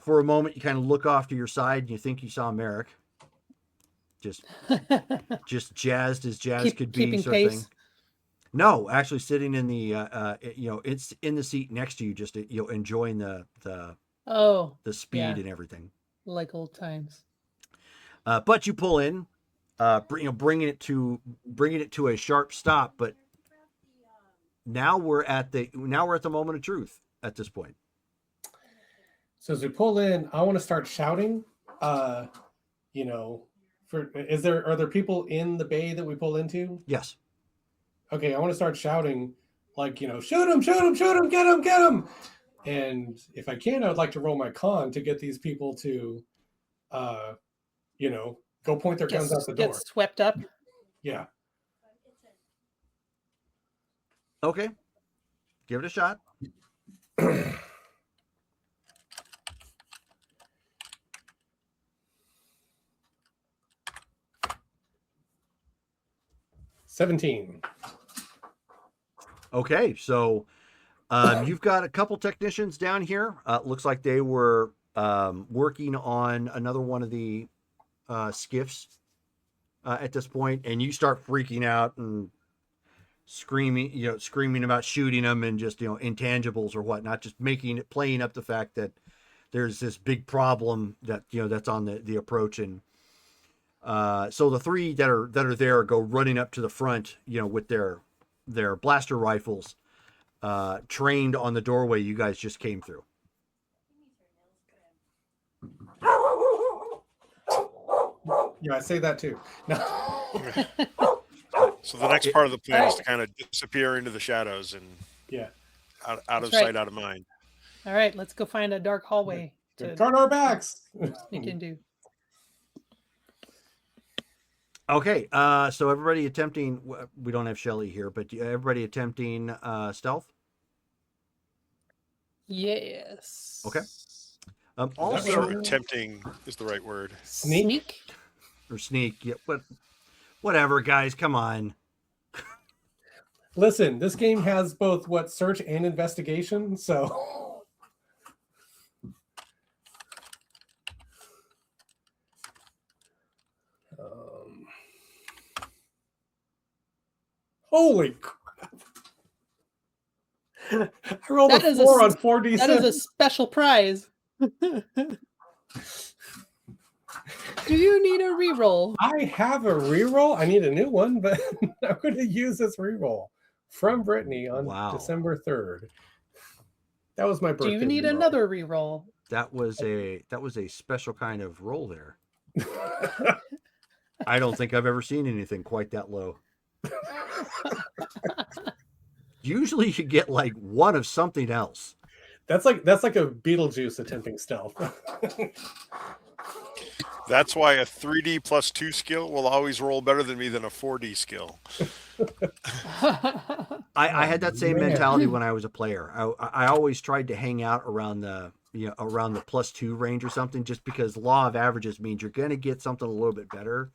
For a moment, you kind of look off to your side and you think you saw Merrick, just jazzed as jazz could be, keeping sort of pace. thing. No, actually sitting in the it's in the seat next to you, just enjoying the speed yeah. and everything. Like old times. But you pull in, bringing it to a sharp stop. But now we're at the moment of truth at this point. So as we pull in, I want to start shouting. Are there people in the bay that we pull into? Yes. Okay, I want to start shouting, like, shoot him, get him. And if I can, I would like to roll my con to get these people to, go point their guns out the door. Get swept up. Yeah. Okay. Give it a shot. $17. Okay, so you've got a couple technicians down here. Looks like they were working on another one of the skiffs at this point, and you start freaking out and screaming about shooting them and just intangibles or whatnot, just playing up the fact that there's this big problem that that's on the approach. And so the three that are there go running up to the front, with their blaster rifles trained on the doorway you guys just came through. Yeah, I say that too. No. So the next part of the plan is to kind of disappear into the shadows and out of sight, out of mind. All right, let's go find a dark hallway to guard our backs. sneak into. Okay, so everybody attempting. We don't have Shelly here, but everybody attempting stealth. Yes. Okay. I'm not Also, sure attempting is the right word. Sneak. Or sneak. Yeah, but whatever, guys. Come on. Listen, this game has both search and investigation, so. Holy crap. I rolled a 4 on 4d6. That is a special prize. Do you need a reroll? I have a reroll. I need a new one, but I'm going to use this reroll from Brittany on December 3rd. That was my birthday. Do you need another reroll? That was a special kind of roll there. I don't think I've ever seen anything quite that low. Usually you get like one of something else. That's like a Beetlejuice attempting stealth. That's why a 3D plus 2 skill will always roll better than me than a 4D skill. I had that same mentality when I was a player. I always tried to hang out around the around the +2 range or something, just because law of averages means you're going to get something a little bit better,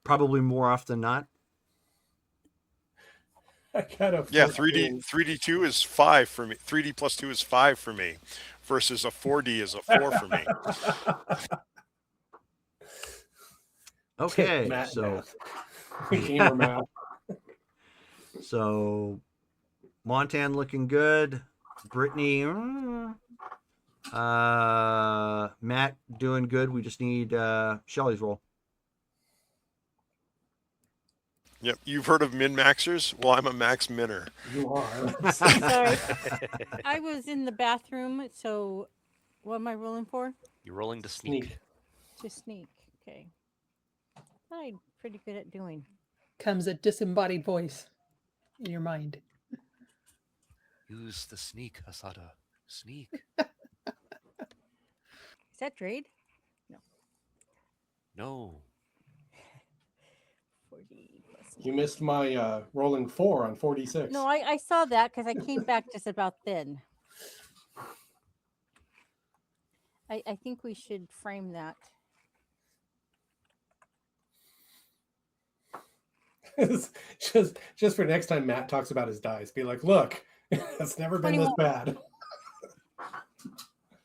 probably more often than not. I got a Yeah, 14. 3D2 is 5 for me. 3D plus 2 is 5 for me, versus a 4D is a 4 for me. Okay, Matt so math. Gamer math. so Montan looking good. Brittany, Matt doing good. We just need Shelly's roll. Yep, you've heard of min-maxers? Well, I'm a max minner. You are. Sorry. I was in the bathroom, so what am I rolling for? You're rolling to sneak. Sneak. To sneak. Okay. I'm pretty good at doing. Comes a disembodied voice in your mind. Use the sneak, Asada. Sneak. Is that trade? No. 40 plus You missed my rolling 4 on 46. No, I saw that because I came back just about then. I think we should frame that. just for next time Matt talks about his dice, be like, look, it's never been this 21. bad.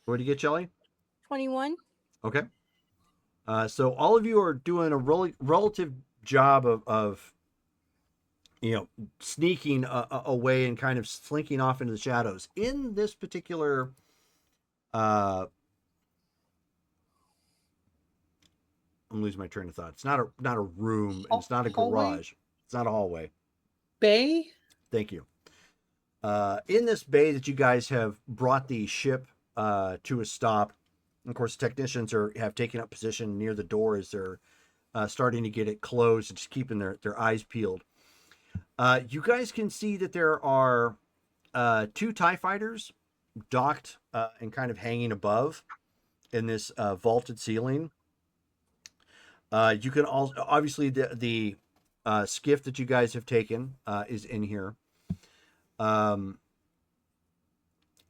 What do you get, Shelly? 21. Okay. So all of you are doing a relative job of sneaking away and kind of slinking off into the shadows. In this particular I'm losing my train of thought. It's not a room, and it's not a Hallway? garage. It's not a hallway. Bay? Thank you. In this bay that you guys have brought the ship to a stop, of course, the technicians have taken up position near the door as they're starting to get it closed and just keeping their eyes peeled. You guys can see that there are 2 TIE fighters docked and kind of hanging above in this vaulted ceiling. You can also, obviously, the skiff that you guys have taken is in here.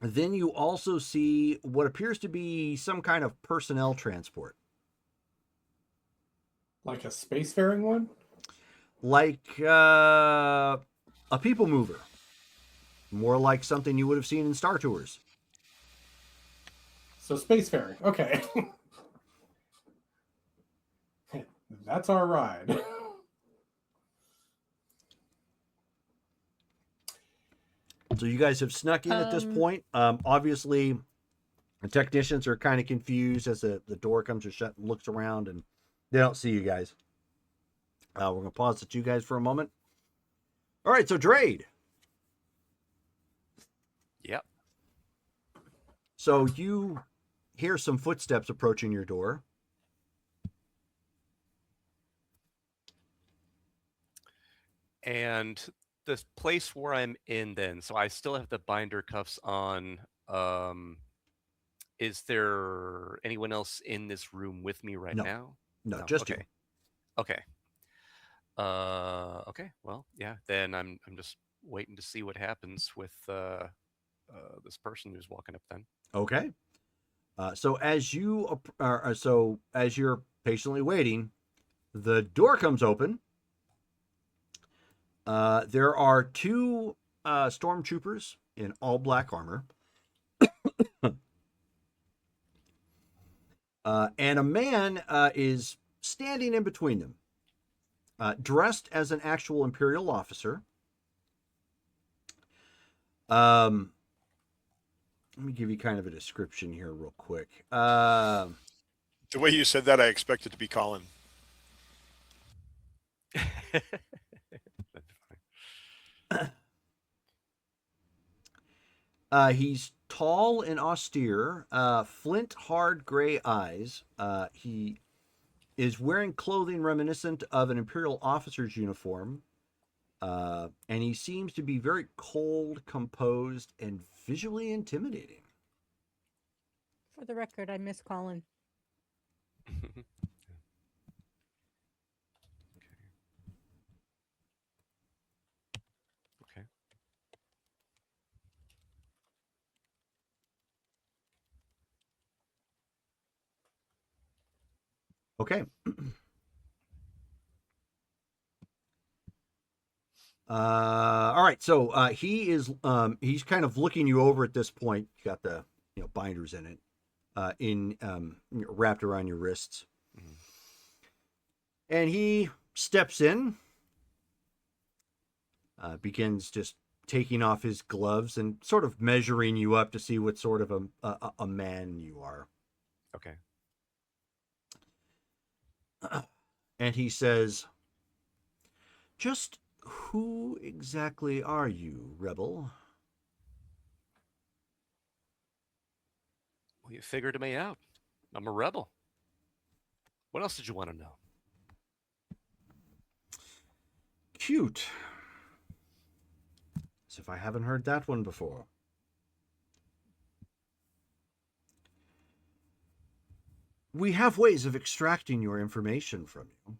Then you also see what appears to be some kind of personnel transport. Like a spacefaring one? Like a people mover. More like something you would have seen in Star Tours. So spacefaring. Okay. That's our ride. So you guys have snuck in at this point. Obviously, the technicians are kind of confused as the door comes to shut and looks around, and they don't see you guys. We're going to pause at you guys for a moment. All right, so Drade. Yep. So you hear some footsteps approaching your door. And the place where I'm in then, so I still have the binder cuffs on. Is there anyone else in this room with me right No. now? No, just okay. you. Okay. Okay. Well, yeah. Then I'm just waiting to see what happens with this person who's walking up. Then. Okay. So as you're patiently waiting, the door comes open. There are 2 stormtroopers in all black armor. And a man is standing in between them, dressed as an actual Imperial officer. Let me give you kind of a description here real quick. The way you said that, I expected to be Colin. He's tall and austere, flint hard gray eyes. He is wearing clothing reminiscent of an Imperial officer's uniform. And he seems to be very cold, composed, and visually intimidating. For the record, I miss Colin. Okay. Okay. All right. So he's kind of looking you over at this point. You got the binders in it, wrapped around your wrists, Mhm. and he steps in, begins just taking off his gloves and sort of measuring you up to see what sort of a man you are. Okay. And he says, "Just who exactly are you, Rebel?" Well, you figured me out. I'm a rebel. What else did you want to know? Cute. As if I haven't heard that one before. We have ways of extracting your information from you.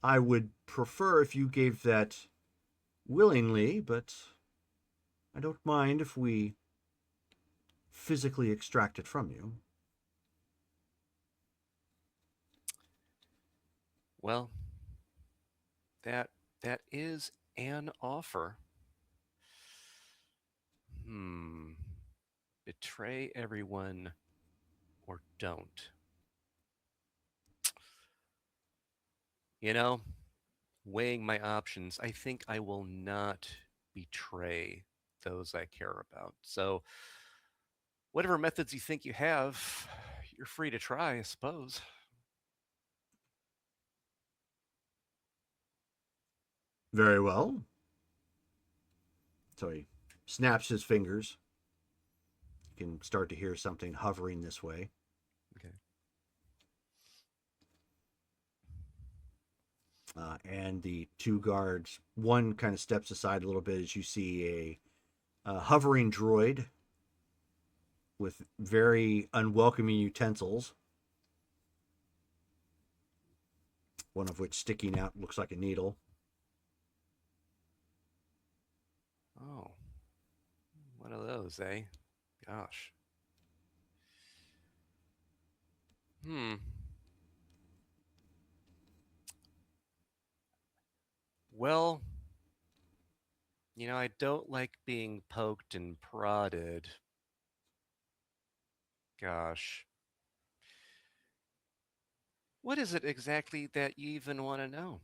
I would prefer if you gave that willingly, but I don't mind if we physically extract it from you. Well, that that is an offer. Hmm. Betray everyone or don't. You know, weighing my options, I think I will not betray those I care about. So, whatever methods you think you have, you're free to try, I suppose. Very well. So he snaps his fingers. You can start to hear something hovering this way. Okay. And the two guards, one kind of steps aside a little bit as you see a hovering droid with very unwelcoming utensils, one of which sticking out looks like a needle. Oh, one of those, eh? Gosh. Hmm. Well, I don't like being poked and prodded. Gosh. What is it exactly that you even want to know?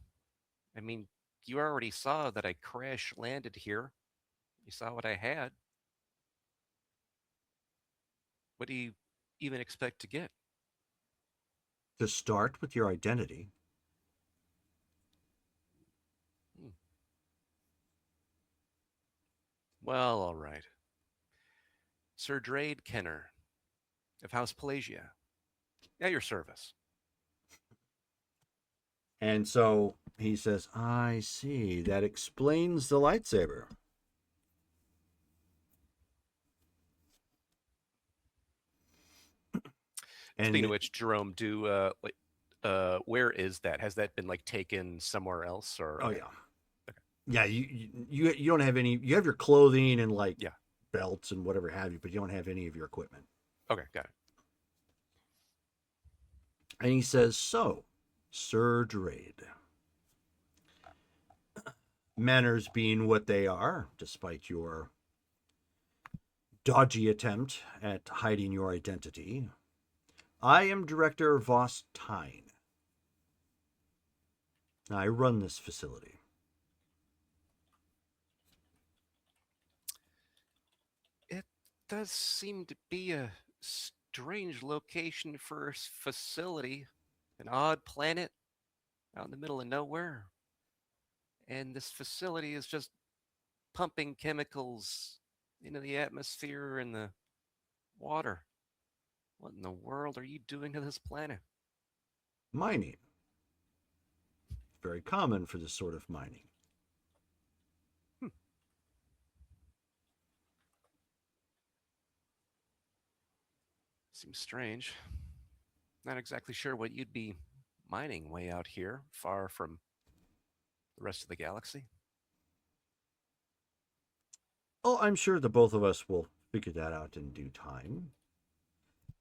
I mean, you already saw that I crash landed here. You saw what I had. What do you even expect to get? To start with your identity, Hmm. Well, all right. Sir Drade Kenner of House Pelagia. At your service. and so he says, "I see. That explains the lightsaber." Speaking And of which, Jerome, where is that? Has that been like taken somewhere else or? oh Okay. yeah, Okay. yeah. You don't have any. You have your clothing and like Yeah. belts and whatever have you, but you don't have any of your equipment. Okay, got it. And he says, "So, Sir Drade, manners being what they are, despite your dodgy attempt at hiding your identity, I am Director Voss Tyne. I run this facility." It does seem to be a strange location for a facility, an odd planet out in the middle of nowhere. And this facility is just pumping chemicals into the atmosphere and the water. What in the world are you doing to this planet? Mining. Very common for this sort of mining. Hmm. Seems strange. Not exactly sure what you'd be mining way out here, far from the rest of the galaxy. Oh, I'm sure the both of us will figure that out in due time.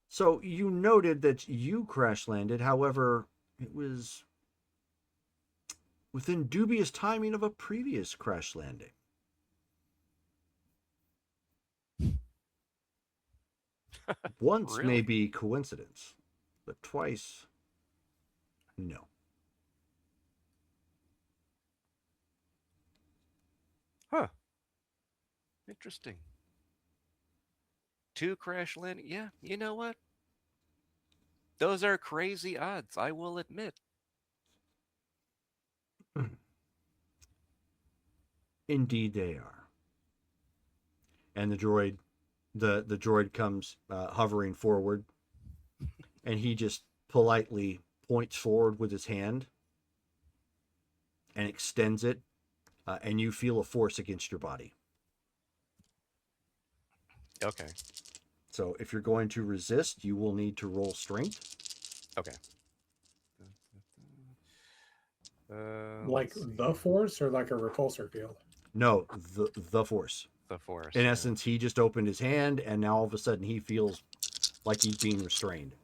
So you noted that you crash landed. However, it was within dubious timing of a previous crash landing. Once may Really? be coincidence, but twice, no. Huh. Interesting. 2 crash landing. Yeah, you know what? Those are crazy odds, I will admit. Indeed, they are. And the droid comes hovering forward, and he just politely points forward with his hand and extends it, and you feel a force against your body. Okay. So if you're going to resist, you will need to roll strength. Okay. Like Let's see. the force or like a repulsor field? No, the force. The force. In yeah. essence, he just opened his hand, and now all of a sudden he feels like he's being restrained.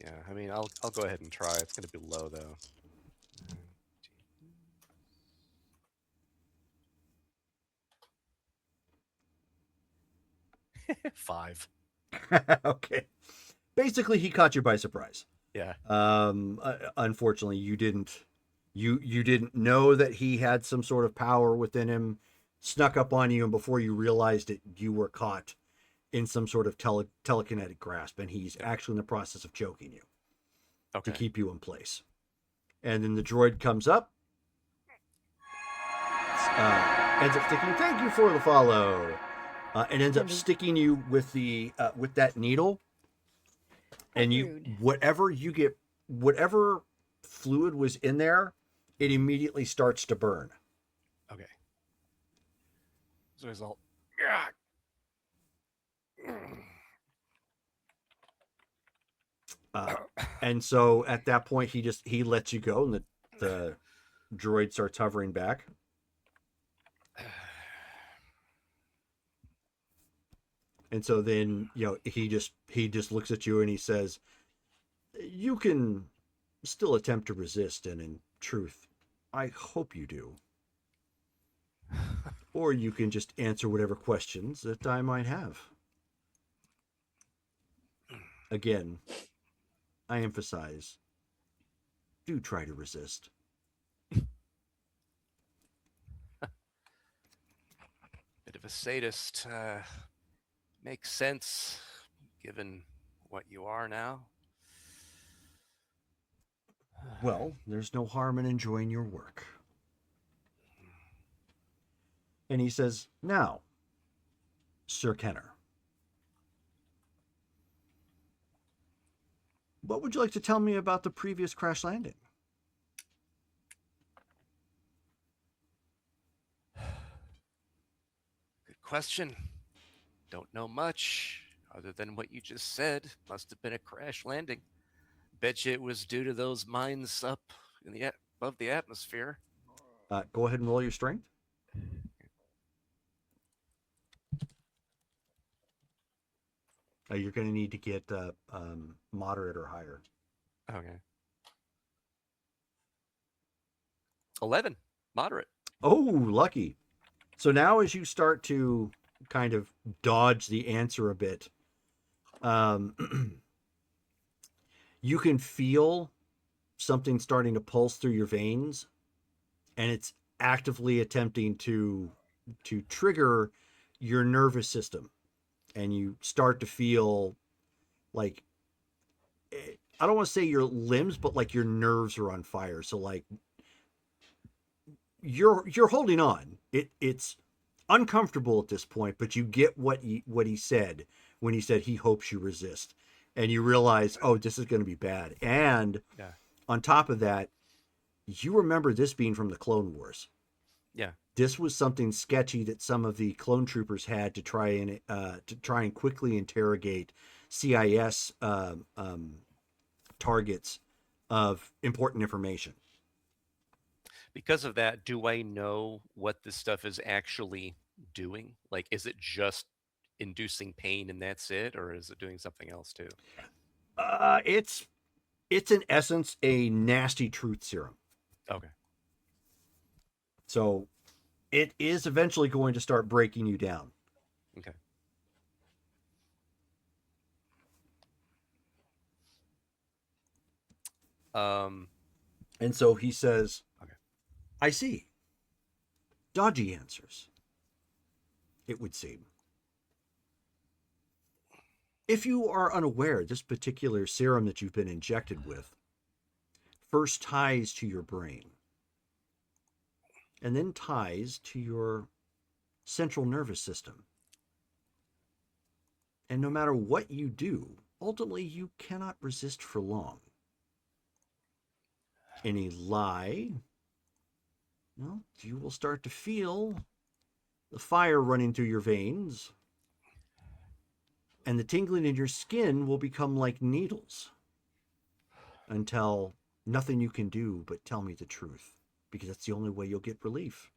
Yeah, I mean, I'll go ahead and try. It's going to be low though. 5. Okay. Basically, he caught you by surprise. Yeah. Unfortunately, you didn't know that he had some sort of power within him, snuck up on you, and before you realized it, you were caught in some sort of telekinetic grasp, and he's actually in the process of choking you Okay. to keep you in place. And then the droid comes up, ends up sticking. Thank you for the follow. And ends up Rude. sticking you with the with that needle, and you Rude. whatever fluid was in there, it immediately starts to burn. Okay. As a result. And so at that point, he lets you go, and the droid starts hovering back. And so then, he just looks at you and he says, "You can still attempt to resist, and in truth, I hope you do. Or you can just answer whatever questions that I might have. Again, I emphasize, do try to resist." Bit of a sadist. Makes sense, given what you are now. Well, there's no harm in enjoying your work. And he says, "Now, Sir Kenner, what would you like to tell me about the previous crash landing?" Good question. Don't know much other than what you just said. Must have been a crash landing. Bet you it was due to those mines up in the above the atmosphere. Go ahead and roll your strength. You're going to need to get moderate or higher. Okay. 11. Moderate. Oh, lucky. So now as you start to kind of dodge the answer a bit, you can feel something starting to pulse through your veins, and it's actively attempting to trigger your nervous system. And you start to feel like, I don't want to say your limbs, but like your nerves are on fire. So like you're holding on. It's uncomfortable at this point, but you get what he said when he said he hopes you resist, and you realize, oh, this is going to be bad. And Yeah. on top of that, you remember this being from the Clone Wars. Yeah. This was something sketchy that some of the clone troopers had to try and quickly interrogate CIS targets of important information. Because of that, do I know what this stuff is actually doing? Like, is it just inducing pain and that's it, or is it doing something else too? It's in essence a nasty truth serum. Okay. So it is eventually going to start breaking you down. Okay. And so he says, Okay. I see. Dodgy answers, it would seem. If you are unaware, this particular serum that you've been injected with first ties to your brain and then ties to your central nervous system. And no matter what you do, ultimately you cannot resist for long. Any lie, well, you will start to feel the fire running through your veins, and the tingling in your skin will become like needles until nothing you can do but tell me the truth, because that's the only way you'll get relief.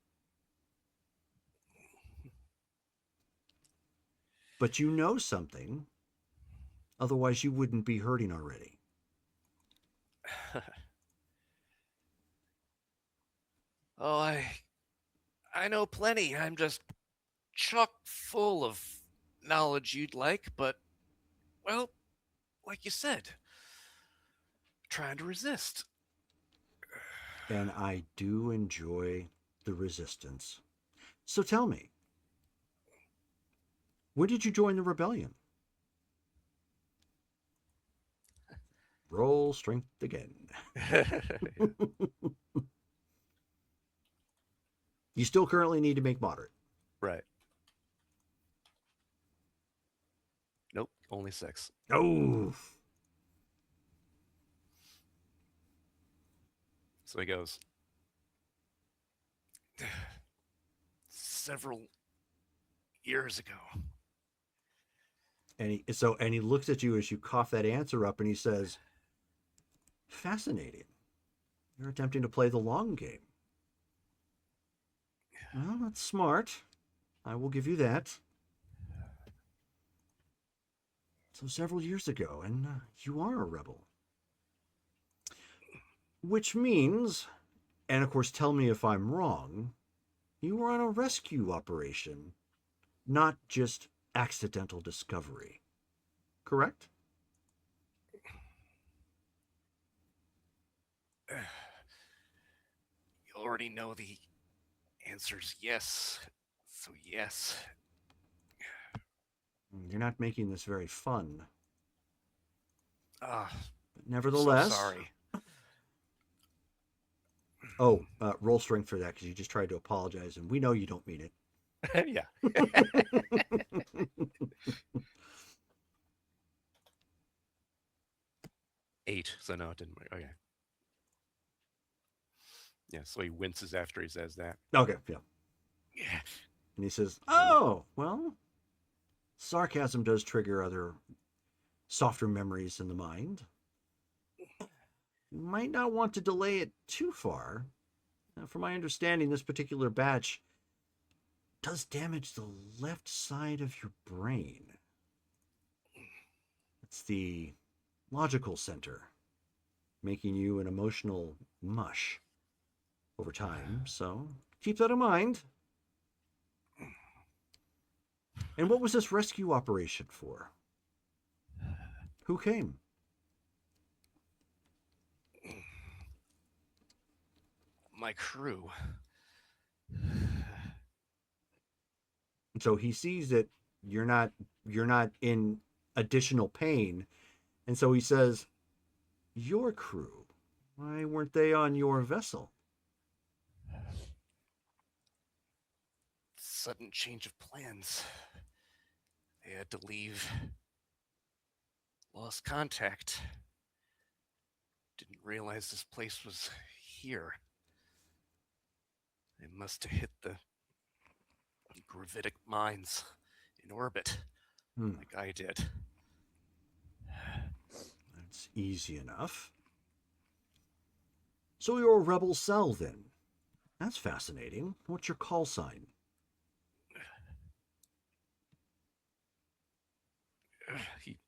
But you know something, otherwise you wouldn't be hurting already. Oh, I know plenty. I'm just chock full of knowledge you'd like, but, well, like you said, trying to resist. And I do enjoy the resistance. So tell me, when did you join the rebellion? Roll strength again. You still currently need to make moderate. Right. Nope, only 6. Oh, So he goes, several years ago. and he looks at you as you cough that answer up, and he says, "Fascinating. You're attempting to play the long game. Well, that's smart. I will give you that. So several years ago, and you are a rebel. Which means, and of course tell me if I'm wrong, you were on a rescue operation, not just accidental discovery. Correct?" You already know the answer's yes. So yes. You're not making this very fun. Ah, But nevertheless, so sorry. Oh, roll strength for that because you just tried to apologize, and we know you don't mean it. Yeah. 8. So no, it didn't work. Okay. Yeah, so he winces after he says that. Okay, yeah. Yeah. And he says, "Oh, well, sarcasm does trigger other softer memories in the mind. You might not want to delay it too far. From my understanding, this particular batch does damage the left side of your brain. It's the logical center, making you an emotional mush over time. So keep that in mind. And what was this rescue operation for? Who came?" My crew. So he sees that you're not in additional pain, and so he says, "Your crew? Why weren't they on your vessel?" Sudden change of plans. They had to leave. Lost contact. Didn't realize this place was here. They must have hit the gravitic mines in orbit, like I did. That's easy enough. So you're a rebel cell then? That's fascinating. What's your call sign?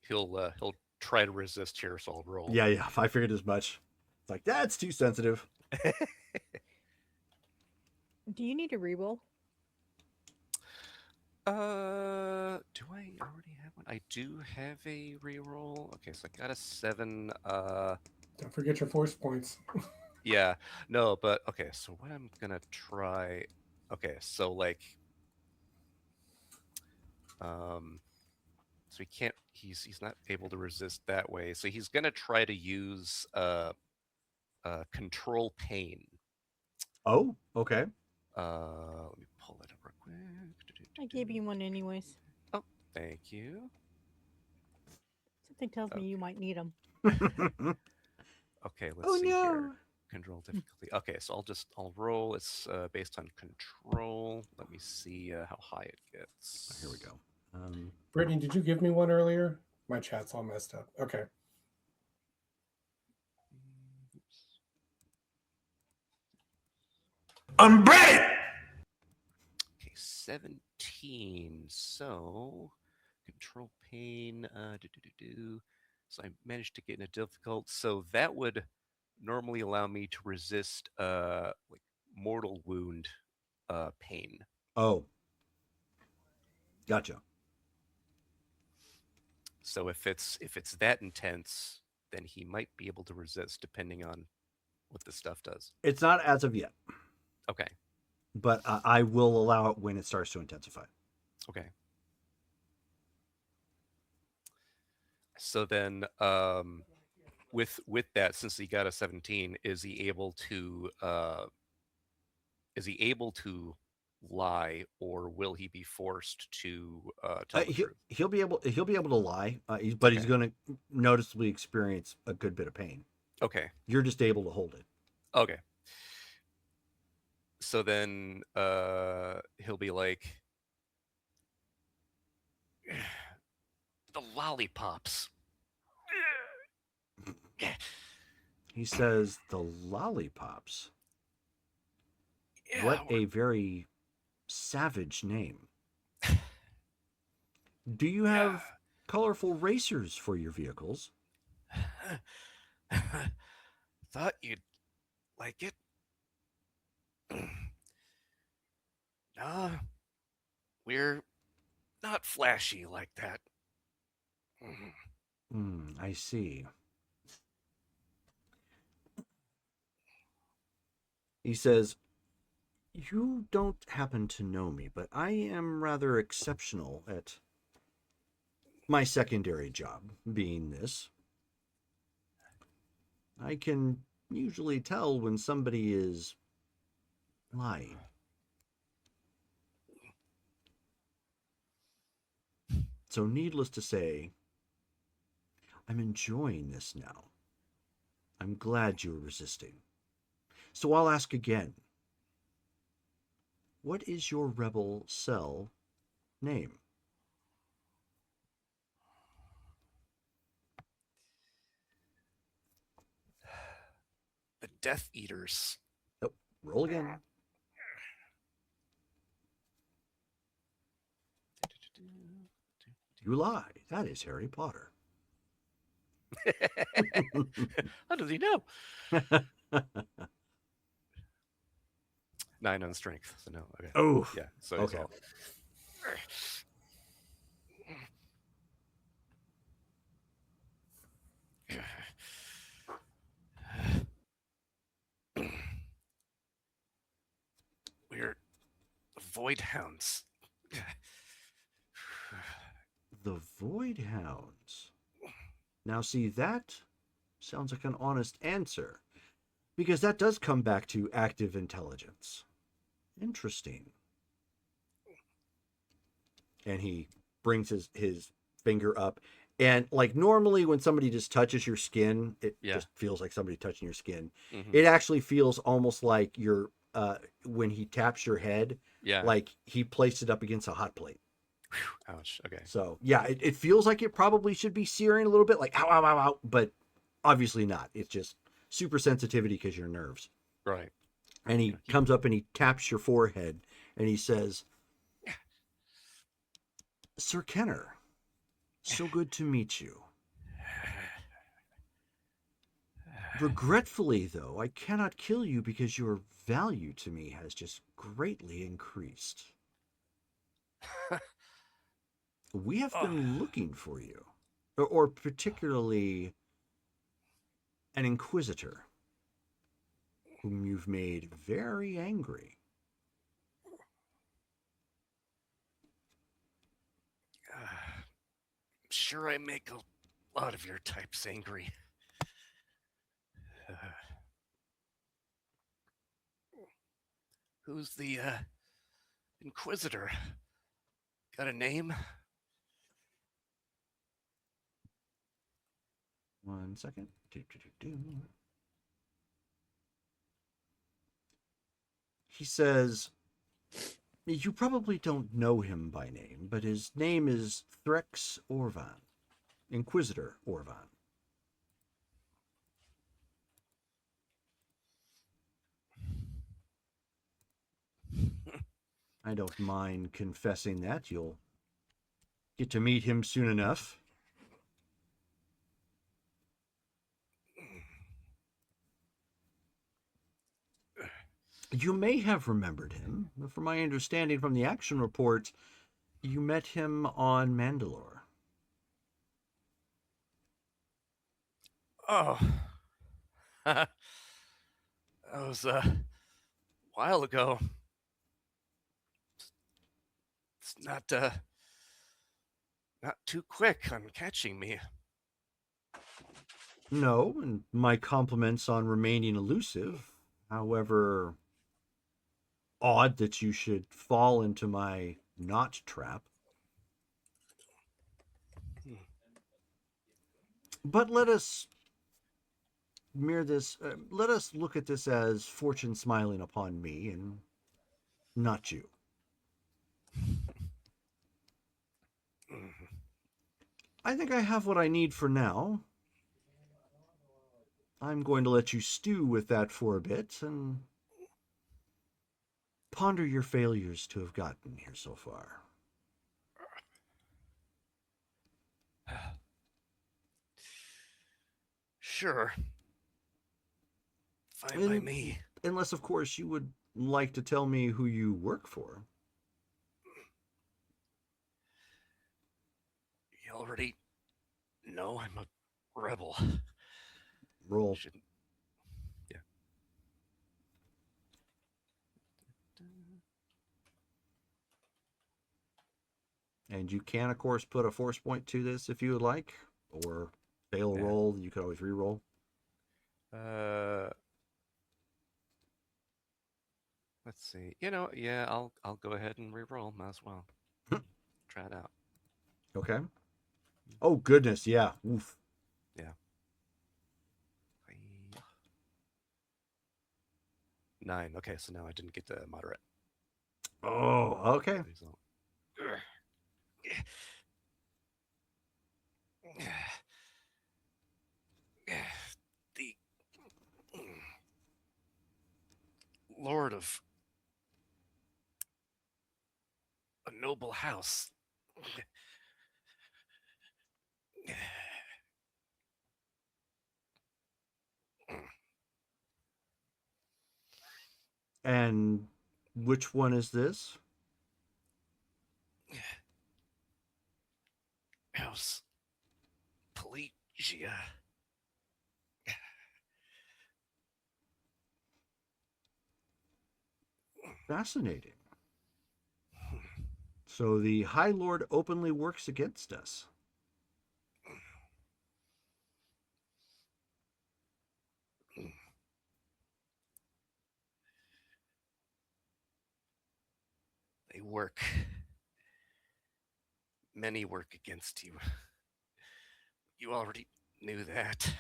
he'll try to resist here, so I'll roll. Yeah. I figured as much. It's like that's too sensitive. Do you need a reroll? Do I already have one? I do have a reroll. Okay, so I got a 7. Don't forget your force points. Yeah, no, but okay. So what I'm gonna try. Okay, so like, so he can't. He's not able to resist that way. So he's gonna try to use control pain. Oh, okay. Let me pull it up real quick. I gave you one anyways. Oh, thank you. Something tells me you might need them. Okay, let's Oh, see no. here. Control difficulty. Okay, so I'll roll. It's based on control. Let me see how high it gets. Here we go. Brittany, did you give me one earlier? My chat's all messed up. Okay. Oops. I'm ready. Okay, 17. So control pain. So I managed to get in a difficult. So that would normally allow me to resist like mortal wound pain. Oh, gotcha. So if it's that intense, then he might be able to resist depending on what the stuff does. It's not as of yet, Okay. but I will allow it when it starts to intensify. Okay. So then with that, since he got a 17, is he able to lie, or will he be forced to tell the truth? He'll be able to lie, but he's Okay. going to noticeably experience a good bit of pain. Okay. You're just able to hold it. Okay. So then he'll be like, the lollipops. He says the lollipops. Yeah, What a very savage name. Do you have colorful racers for your vehicles? Thought you'd like it. No, we're not flashy like that. I see. He says, you don't happen to know me, but I am rather exceptional at my secondary job, being this. I can usually tell when somebody is lying. So needless to say, I'm enjoying this now. I'm glad you're resisting. So I'll ask again. What is your rebel cell name? The Death Eaters. Oh, roll again. You lie. That is Harry Potter. How does he know? 9 on strength. So no. Okay. Oh, Yeah. So okay. All... We're the Void Hounds. The Void Hounds. Now, see, that sounds like an honest answer, because that does come back to active intelligence. Interesting. And he brings his finger up, and like normally when somebody just touches your skin, it just feels like somebody touching your skin. Mm-hmm. It actually feels almost like you're when he taps your head, like he placed it up against a hot plate. Whew, ouch. Okay. So yeah, it feels like it probably should be searing a little bit, like ow, ow, ow, ow, but obviously not. It's just super sensitivity because your nerves. Right. And he comes up and he taps your forehead and he says, Sir Kenner, So good to meet you. Regretfully, though, I cannot kill you because your value to me has just greatly increased. We have been looking for you, or particularly an inquisitor whom you've made very angry. Sure, I make a lot of your types angry. Who's the Inquisitor? Got a name? 1 second. He says, you probably don't know him by name, but his name is Threx Orvan, Inquisitor Orvan. I don't mind confessing that. You'll get to meet him soon enough. You may have remembered him. From my understanding from the action report, you met him on Mandalore. Oh. That was a while ago. It's not too quick on catching me. No, and my compliments on remaining elusive. However, odd that you should fall into my knot trap. But let us let us look at this as fortune smiling upon me and not you. I think I have what I need for now. I'm going to let you stew with that for a bit and ponder your failures to have gotten here so far. Sure. Fine by me. Unless, of course, you would like to tell me who you work for. You already know I'm a rebel. Roll. Shouldn't. Yeah. And you can, of course, put a force point to this if you would like, or fail a roll. You could always re-roll. Let's see. I'll go ahead and re-roll. Might as well. Try it out. Okay. Oh, goodness, yeah. Oof. Yeah. 9. Okay, so now I didn't get the moderate. Oh, okay. Result. The Lord of a noble house. And which one is this? House Pelagia. Fascinating. So the High Lord openly works against us. They work. Many work against you. You already knew that.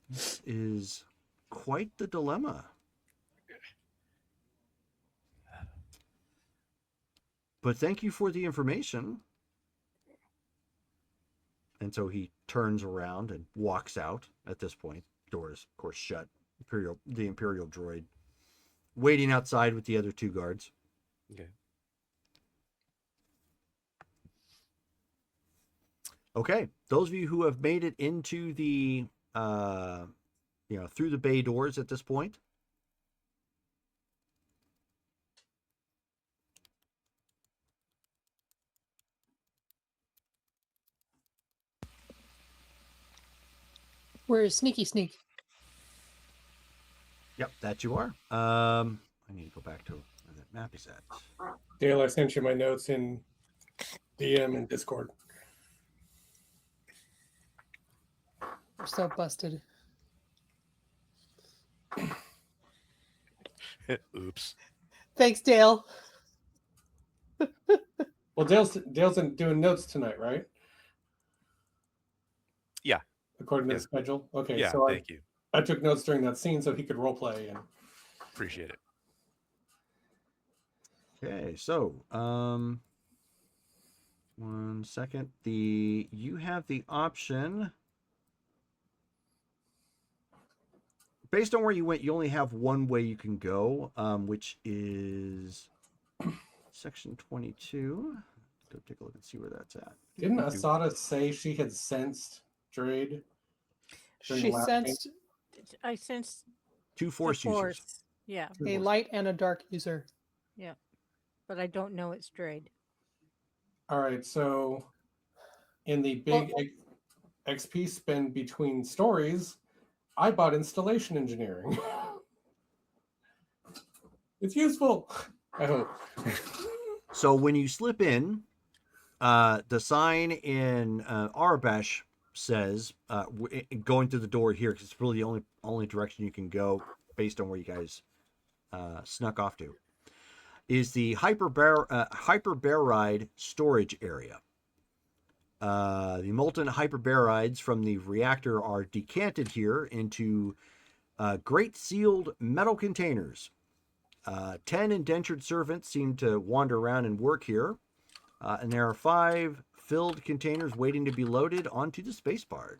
This is quite the dilemma. But thank you for the information. And so he turns around and walks out at this point. Door is, of course, shut. The Imperial droid waiting outside with the other 2 guards. Okay. Okay, those of you who have made it into the, through the bay doors at this point. Where is Sneaky Sneak? Yep, that you are. I need to go back to where that map is at. Dale, I sent you my notes in DM and Discord. We're so busted. Oops. Thanks, Dale. Well, Dale's doing notes tonight, right? Yeah. According to Yeah. the schedule. Okay. Yeah, So thank you. I took notes during that scene so he could role play and Appreciate it. Okay, so 1 second. You have the option. Based on where you went, you only have one way you can go, which is section 22. Go take a look and see where that's at. didn't Asada say she had sensed Drade? during She the last sensed I sense 2 the force users. force. Yeah, a light and a dark user. but I don't know it's Drade. All right, so in the big XP spend between stories, I bought installation engineering. It's useful, I hope. So when you slip in, the sign in Arabash says, going through the door here, because it's really the only direction you can go based on where you guys snuck off to, is the hyperbaride storage area. The molten hyperbarides from the reactor are decanted here into great sealed metal containers. 10 indentured servants seem to wander around and work here, and there are 5 filled containers waiting to be loaded onto the space barge.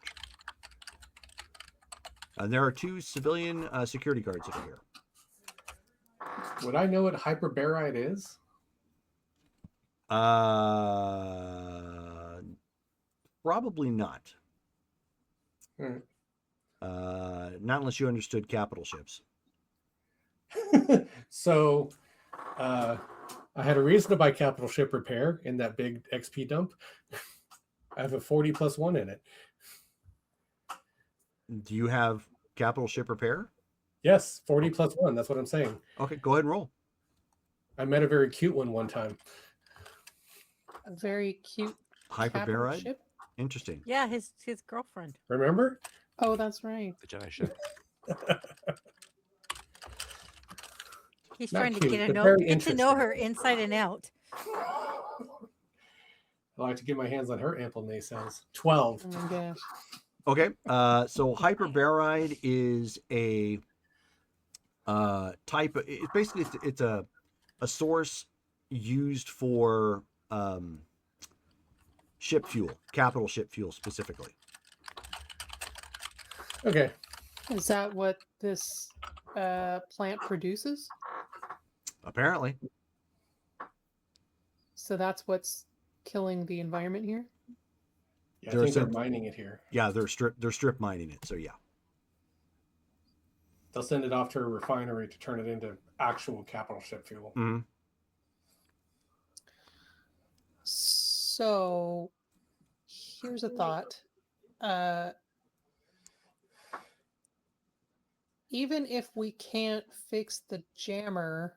And there are 2 civilian security guards that are here. Would I know what hyperbaride is? Probably not. Hmm. Not unless you understood capital ships. So I had a reason to buy capital ship repair in that big XP dump. I have a 40+1 in it. Do you have capital ship repair? Yes, 40+1. That's what I'm saying. Okay, go ahead and roll. I met a very cute one time. A very cute capital Hyperbaride? ship. Interesting. Yeah, his girlfriend. Remember? Oh, that's right. The Jedi ship. He's Not trying to cute, get but to very know her interesting. inside and out. I like to get my hands on her ample nacelles. 12. Oh my gosh. Okay, so hyperbaride is a type of, it's a source used for ship fuel, capital ship fuel specifically. Okay. Is that what this plant produces? Apparently. So that's what's killing the environment here? Yeah, I They're think they're sent- mining it here. Yeah, they're strip mining it, so yeah. They'll send it off to a refinery to turn it into actual capital ship fuel. Mm-hmm. So here's a thought. Even if we can't fix the jammer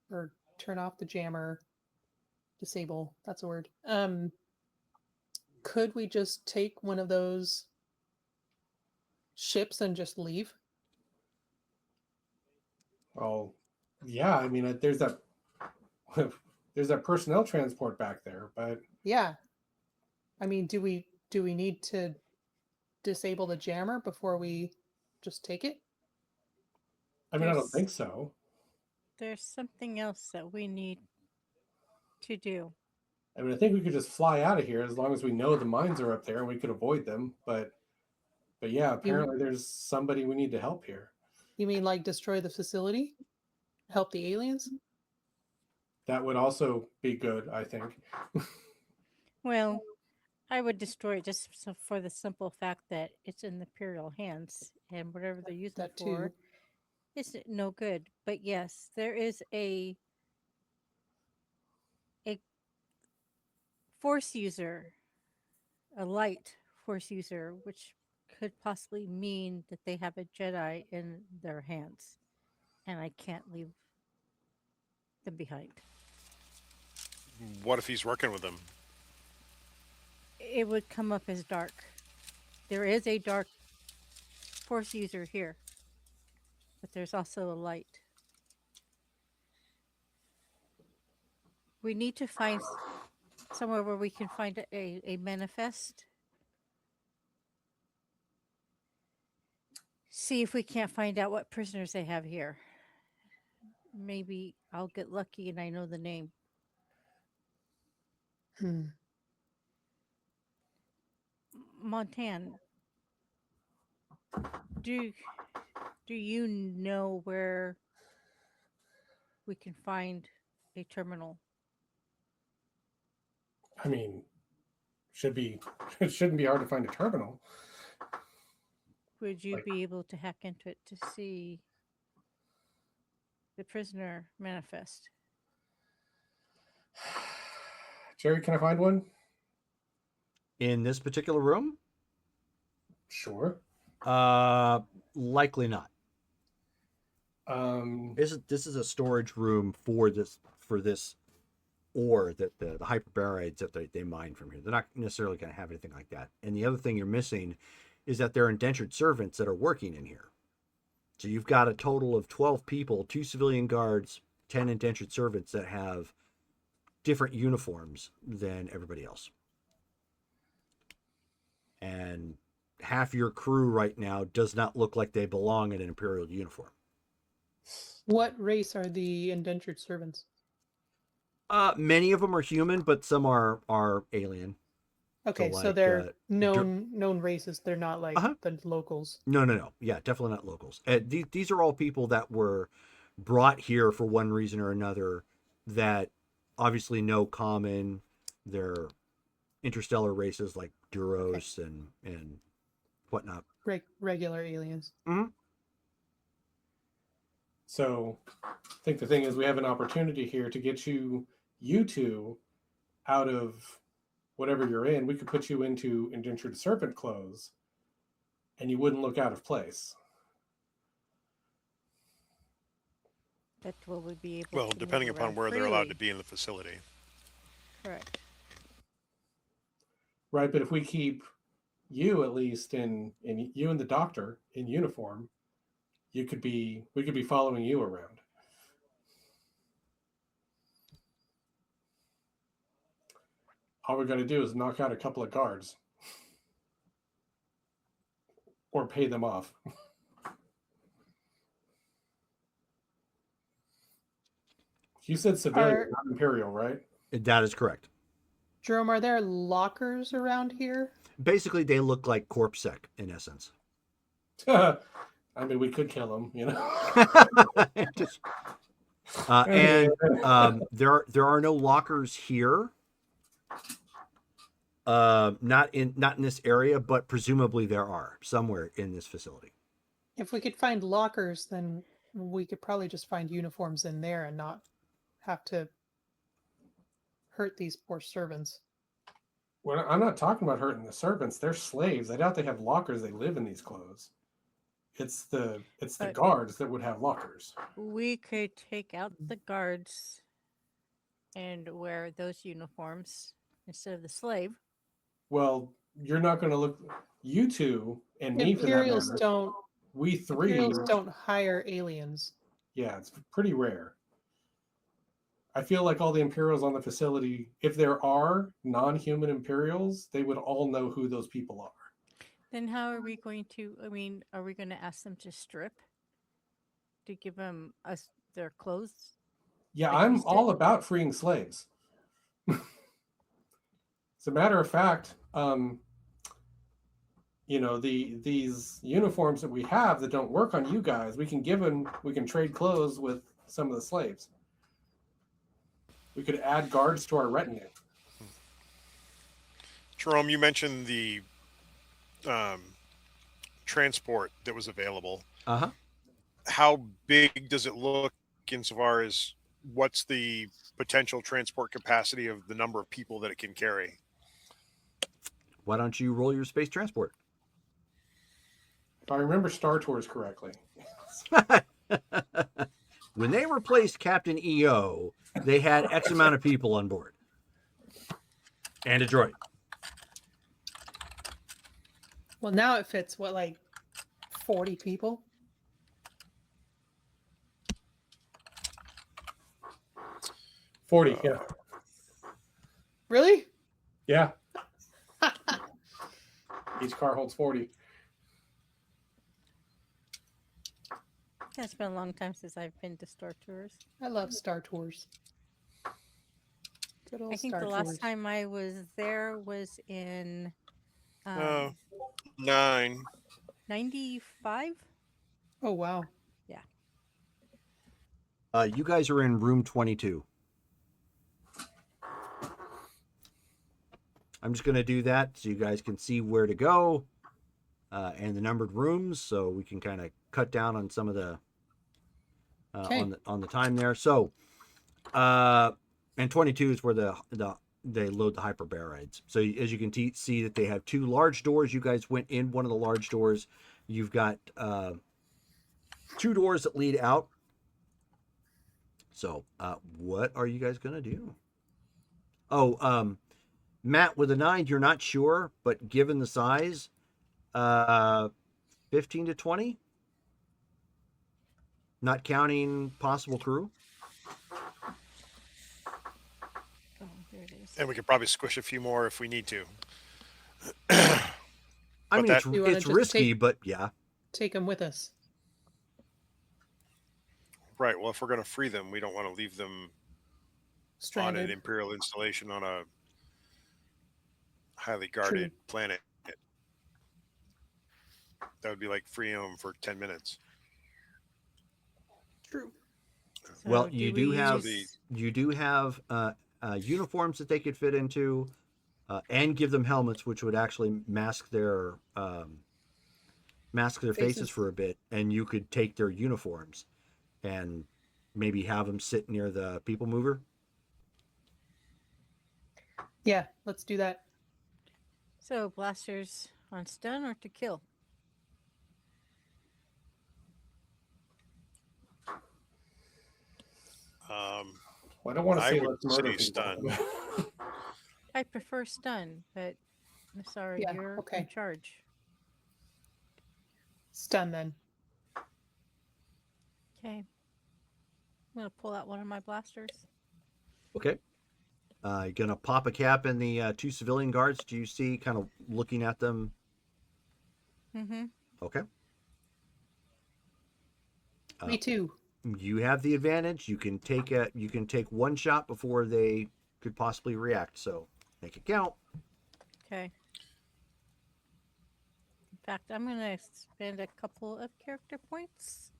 or turn off the jammer, disable, that's a word. Could we just take one of those ships and just leave? Oh, yeah. I mean, there's that personnel transport back there, but Yeah. I mean, do we need to disable the jammer before we just take it? I mean, I don't There's- think so. There's something else that we need to do. I mean, I think we could just fly out of here as long as we know the mines are up there and we could avoid them. But yeah, apparently there's somebody we need to help here. You mean like destroy the facility? help the aliens? That would also be good, I think. Well, I would destroy it just for the simple fact that it's in the Imperial hands, and whatever they're using it That for too. is no good. But yes, there is a force user, a light force user, which could possibly mean that they have a Jedi in their hands, and I can't leave them behind. What if he's working with them? It would come up as dark. There is a dark force user here, but there's also a light. We need to find somewhere where we can find a manifest. See if we can't find out what prisoners they have here. Maybe I'll get lucky and I know the name. Hmm. Montan, do you know where we can find a terminal? I mean, it shouldn't be hard to find a terminal. Would you Like- be able to hack into it to see the prisoner manifest? Jerry, can I find one? In this particular room? Sure. Likely not. This is a storage room for this ore that the hyperbarites that they mine from here. They're not necessarily going to have anything like that. And the other thing you're missing is that there are indentured servants that are working in here. So you've got a total of 12 people, 2 civilian guards, 10 indentured servants that have different uniforms than everybody else. And half your crew right now does not look like they belong in an Imperial uniform. What race are the indentured servants? Many of them are human, but some are alien. Okay, so like, they're known races. They're not like the locals. No. Yeah, definitely not locals. These are all people that were brought here for one reason or another that obviously know common. They're interstellar races like Duros and whatnot. Regular aliens. Mm-hmm. So I think the thing is we have an opportunity here to get you two out of whatever you're in. We could put you into indentured servant clothes and you wouldn't look out of place. That will we be able Well, to move depending upon around where they're allowed freely. to be in the facility. Correct. Right, but if we keep you at least in you and the doctor in uniform, we could be following you around. All we're going to do is knock out a couple of guards or pay them off. You said civilian, not Imperial, right? That is correct. Jerome, are there lockers around here? Basically, they look like corpsec in essence. I mean, we could kill them, you know. There are no lockers here. Not in this area, but presumably there are somewhere in this facility. If we could find lockers, then we could probably just find uniforms in there and not have to hurt these poor servants. Well, I'm not talking about hurting the servants. They're slaves. I doubt they have lockers. They live in these clothes. It's the guards that would have lockers. We could take out the guards and wear those uniforms instead of the slave. Well, you're not going to look. You two and me, Imperials for that matter, don't. we three. Imperials don't hire aliens. Yeah, it's pretty rare. I feel like all the Imperials on the facility, if there are non-human Imperials, they would all know who those people are. Then how are we going to? I mean, are we going to ask them to strip to give them us their clothes? Yeah, Like we I'm all said? about freeing slaves. As a matter of fact, these uniforms that we have that don't work on you guys, we can trade clothes with some of the slaves. We could add guards to our retinue. Jerome, you mentioned the transport that was available. Uh-huh. How big does it look insofar as what's the potential transport capacity of the number of people that it can carry? Why don't you roll your space transport? If I remember Star Tours correctly. When they replaced Captain EO, they had X amount of people on board. And a droid. Well, now it fits, what, like 40 people? Yeah. Really? Yeah. Each car holds 40. Yeah, it's been a long time since I've been to Star Tours. I love Star Tours. Good old I think Star the Tours. last time I was there was in 9. 95. Oh, wow. You guys are in room 22. I'm just going to do that so you guys can see where to go and the numbered rooms, so we can kind of cut down on some of the on the time there. So, and 22 is where they load the hyperbarides. So as you can see that they have 2 large doors. You guys went in one of the large doors. You've got 2 doors that lead out. So, what are you guys gonna do? Oh, Matt, with a 9, you're not sure, but given the size, 15 to 20, not counting possible crew. Oh, there it is. And we could probably squish a few more if we need to. I mean, that- You wanna it's just risky, but yeah. Take them with us. Right. Well, if we're going to free them, we don't want to leave them on an Stranded. Imperial installation on a highly guarded planet. That would be like freeing them for 10 minutes. True. Well, So you do do we have use- uniforms that they could fit into, and give them helmets, which would actually mask their faces Faces. for a bit, and you could take their uniforms and maybe have them sit near the people mover. Yeah, let's do that. So blasters on stun or to kill? Well, I don't want to I say would let's murder say people. stun. I prefer stun, but sorry, Yeah, you're okay. in charge. Stun then. Okay. I'm gonna pull out one of my blasters. Okay. You're gonna pop a cap in the 2 civilian guards. Do you see, kind of looking at them? Mm-hmm. Okay. Me too. You have the advantage. You can take one shot before they could possibly react. So make it count. Okay. In fact, I'm gonna spend a couple of character points.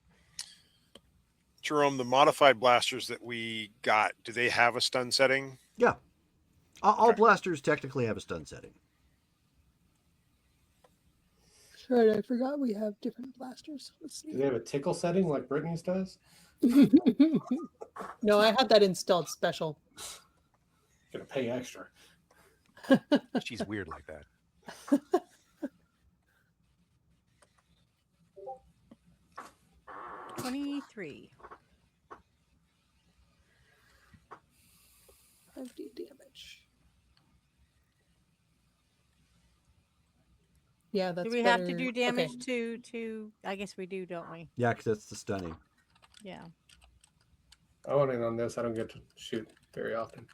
Jerome, the modified blasters that we got, do they have a stun setting? Yeah. All Okay. blasters technically have a stun setting. Right, I forgot we have different blasters. Let's Do they have a tickle setting like Brittany's does? No, I had that installed special. Gonna pay extra. She's weird like that. $23. 50 damage. Yeah, that's Do we have to better. do Okay. damage to? I guess we do, don't we? Yeah, because that's the stunning. Yeah. I want in on this. I don't get to shoot very often.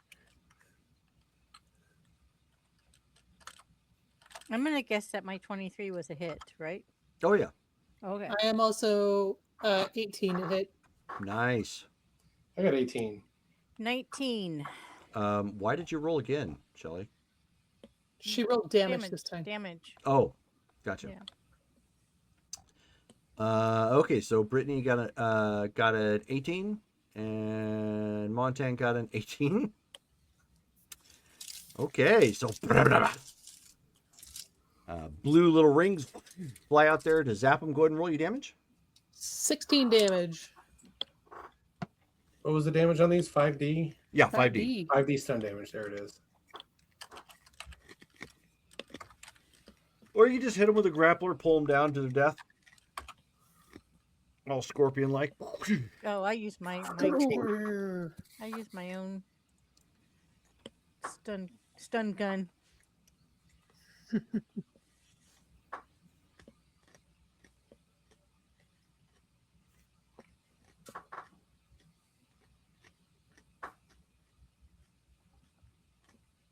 I'm gonna guess that my 23 was a hit, right? Oh yeah, Okay. I am also 18 to hit. nice. I got 18. 19. Why did you roll again, Shelley? She rolled damage this time. Damage. Oh, gotcha. Yeah. Okay, so Brittany got an 18, And Montan got an 18. Okay, so blue little rings fly out there to zap him. Go ahead and roll your damage. 16 damage. What was the damage on these? 5D? Yeah, 5D. 5D stun damage. There it is. Or you just hit him with a grappler, pull him down to their death. All scorpion-like. Oh, I use my own stun gun.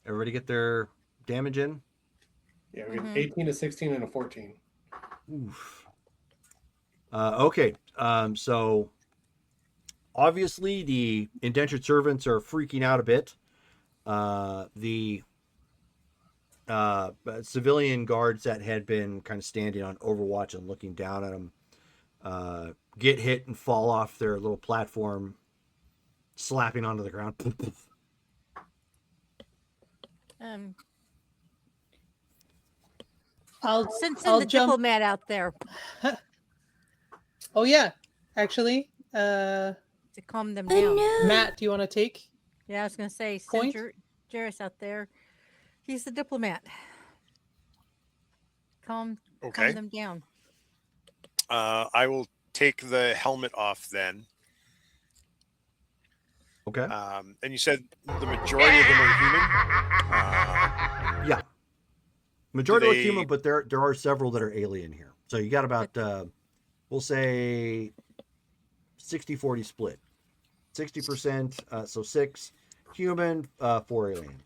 Everybody get their damage in? Yeah, we get 18, a 16, and a 14. Oof. Okay, so obviously the indentured servants are freaking out a bit. The civilian guards that had been kind of standing on overwatch and looking down at them get hit and fall off their little platform, slapping onto the ground. I'll Send I'll the jump. diplomat out there Oh yeah, actually, to calm them down. Matt, do you want to take? Yeah, I was gonna say send Point? Jairus out there. He's the diplomat. Calm them down. I will take the helmet off then. Okay. And you said the majority of them are human? Yeah. Majority are they- human, but there are several that are alien here. So you got about, we'll say, 60-40 split. 60%, so 6 human, 4 alien.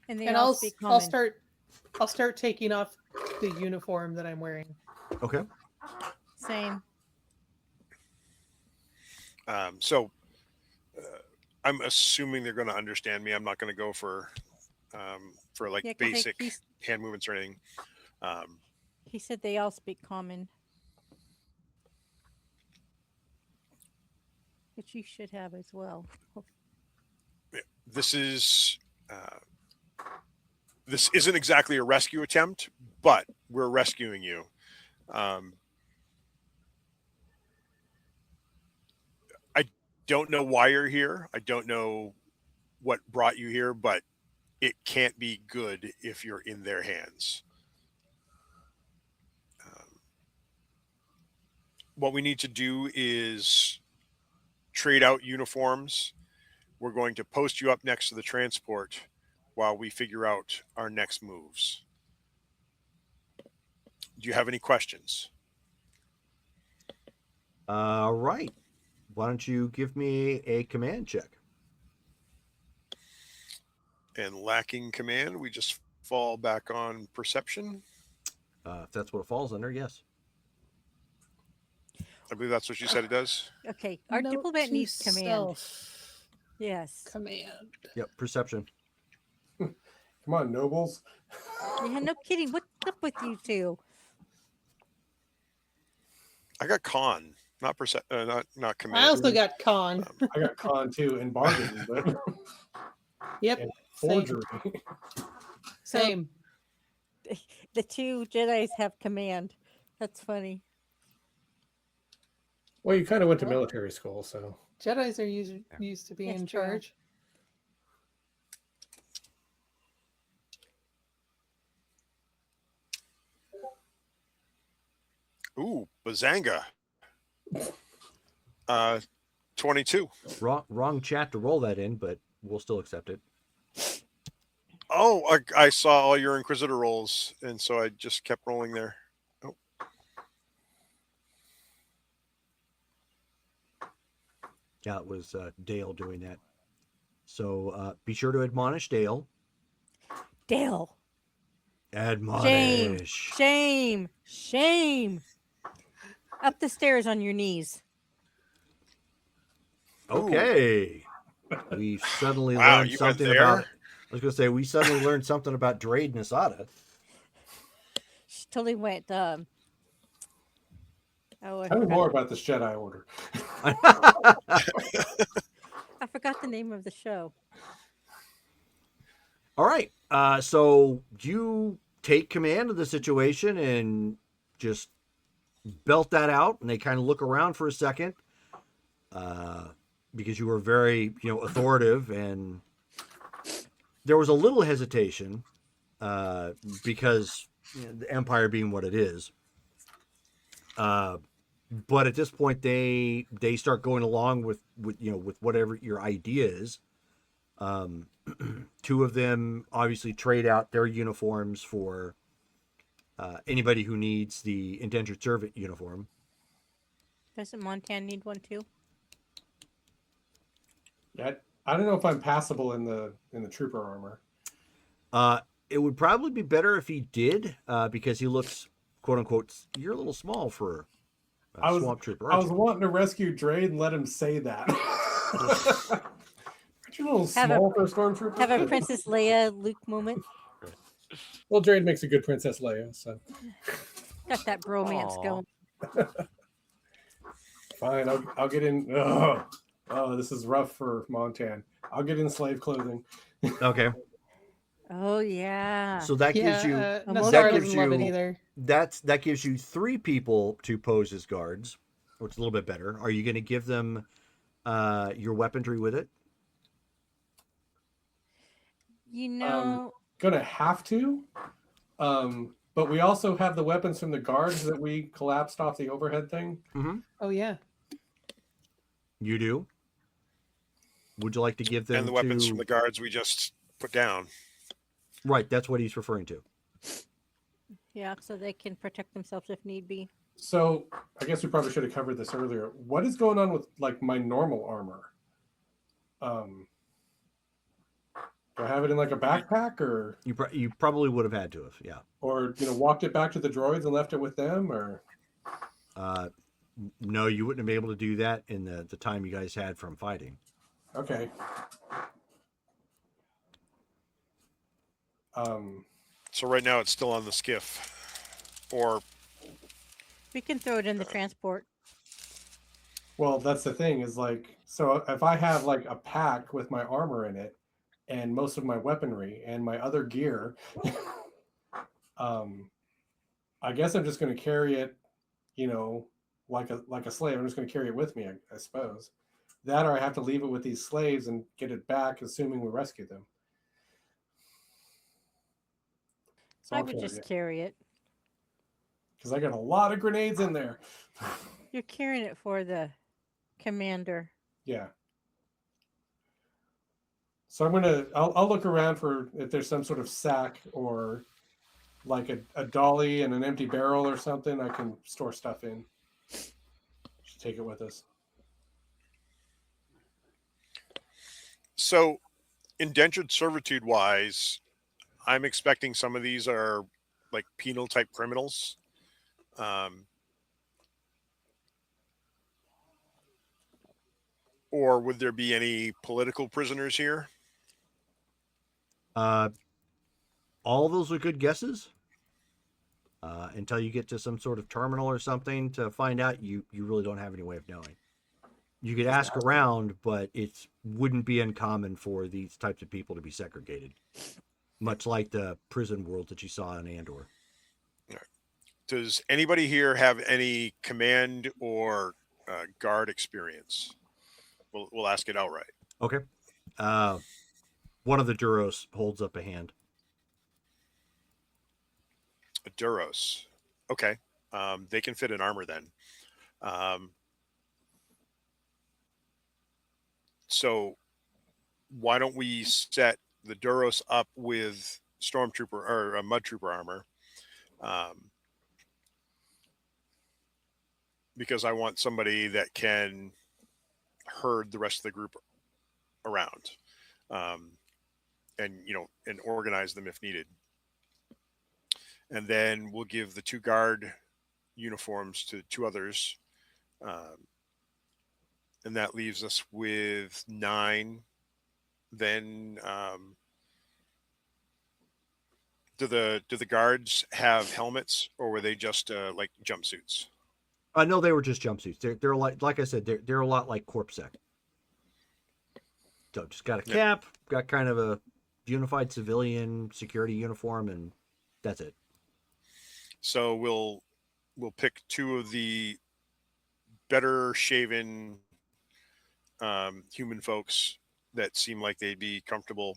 And they And all I'll speak I'll common. start taking off the uniform that I'm wearing. Okay. Same. So I'm assuming they're going to understand me. I'm not going to go for like Yeah, 'cause basic hand movements or anything. He said they all speak common. Which you should have as well. This isn't exactly a rescue attempt, but we're rescuing you. I don't know why you're here. I don't know what brought you here, but it can't be good if you're in their hands. What we need to do is trade out uniforms. We're going to post you up next to the transport while we figure out our next moves. Do you have any questions? All right. Why don't you give me a command check? And lacking command, we just fall back on perception. If that's what it falls under, yes. I believe that's what you said it does. Okay, our Note diplomat to needs command. self. Yes. Command. Yep, perception. Come on, nobles. Yeah, no kidding. What's up with you two? I got con, not not command. I also got con. I got con too and bargaining, but Yep. and Same. forgery. Same. The two Jedis have command. That's funny. Well, you kind of went to military school, so Jedis are used to being Yes, in true. charge. Ooh, Bazanga. 22. Wrong chat to roll that in, but we'll still accept it. Oh, I saw all your Inquisitor rolls, and so I just kept rolling there. Oh. Yeah, it was Dale doing that. So be sure to admonish Dale. Dale. Admonish. Shame. Shame. Up the stairs on your knees. Okay. We suddenly Wow, learned you went something there? about. I was going to say we suddenly learned something about Drade Nasada. She totally went. Oh, I tell me forgot. more about this Jedi Order. forgot the name of the show. All right. So you take command of the situation and just belt that out, and they kind of look around for a second, because you were very, authoritative, and there was a little hesitation, because the Empire being what it is. But at this point, they start going along with whatever your idea is. Two of them obviously trade out their uniforms for anybody who needs the indentured servant uniform. Doesn't Montan need one too? Yeah, I don't know if I'm passable in the trooper armor. It would probably be better if he did, because he looks, quote unquote, you're a little small for a swamp trooper. I was wanting to rescue Drade and let him say that. Aren't you a little small for a stormtrooper? Have a Princess Leia Luke moment. Well, Drade makes a good Princess Leia, so Got that bromance going. fine. I'll get in. Oh, this is rough for Montan. I'll get in slave clothing. Okay. Oh yeah. So that gives you Nassar doesn't love it either. that gives you 3 people to pose as guards, which is a little bit better. Are you going to give them your weaponry with it? Gonna have to. But we also have the weapons from the guards that we collapsed off the overhead thing. Mm-hmm. Oh yeah. You do. Would you like to give them and the weapons from the guards we just put down? Right, that's what he's referring to. Yeah, so they can protect themselves if need be. So I guess we probably should have covered this earlier. What is going on with like my normal armor? Do I have it in like a backpack, or you probably would have had to have, yeah. Or walked it back to the droids and left it with them, or? No, you wouldn't have been able to do that in the time you guys had from fighting. Okay. So right now it's still on the skiff, or we can throw it in the transport. Well, that's the thing is like, so if I have like a pack with my armor in it and most of my weaponry and my other gear, I guess I'm just going to carry it, like a slave. I'm just going to carry it with me, I suppose. That, or I have to leave it with these slaves and get it back, assuming we rescue them. So I would just carry it. Because I got a lot of grenades in there. You're carrying it for the commander. Yeah. So I'll look around for if there's some sort of sack or like a dolly and an empty barrel or something I can store stuff in. Should take it with us. so indentured servitude wise, I'm expecting some of these are like penal type criminals. Or would there be any political prisoners here? All those are good guesses. Until you get to some sort of terminal or something to find out, you really don't have any way of knowing. You could ask around, but it wouldn't be uncommon for these types of people to be segregated, much like the prison world that you saw in Andor. Does anybody here have any command or guard experience? We'll ask it outright. Okay. One of the Duros holds up a hand. A Duros. Okay. They can fit in armor then. So why don't we set the Duros up with stormtrooper or mud trooper armor? Because I want somebody that can herd the rest of the group around, and organize them if needed. And then we'll give the 2 guard uniforms to 2 others, and that leaves us with 9. Then do the guards have helmets, or were they just like jumpsuits? No, they were just jumpsuits. They're like I said, they're a lot like CorpSec. So just got a Yep. cap, got kind of a unified civilian security uniform, and that's it. So we'll pick two of the better shaven human folks that seem like they'd be comfortable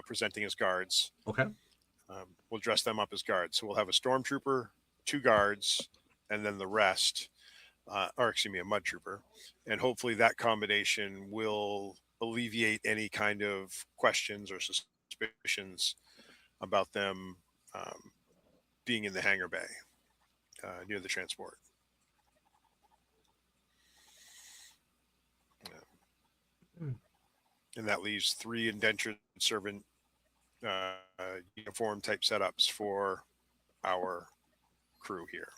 presenting as guards. Okay. We'll dress them up as guards. So we'll have a stormtrooper, 2 guards, and then the rest, or excuse me, a mud trooper. And hopefully that combination will alleviate any kind of questions or suspicions about them being in the hangar bay near the transport. And that leaves 3 indentured servant uniform type setups for our crew here.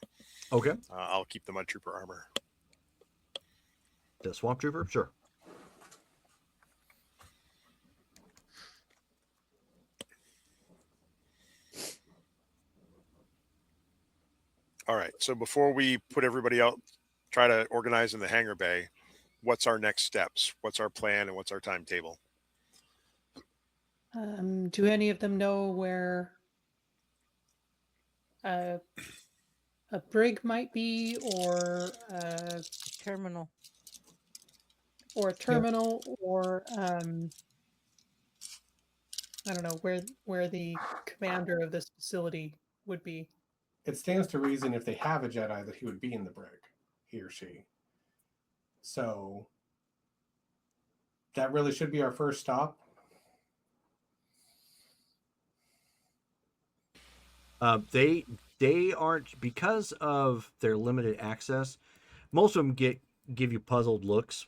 Okay. I'll keep the mud trooper armor. The swamp trooper, sure. All right. So before we put everybody out, try to organize in the hangar bay, what's our next steps? What's our plan and what's our timetable? Do any of them know where a brig might be, or Terminal. a terminal, or I don't know where the commander of this facility would be? It stands to reason if they have a Jedi that he would be in the brig, he or she. So that really should be our first stop. They aren't, because of their limited access. Most of them give you puzzled looks.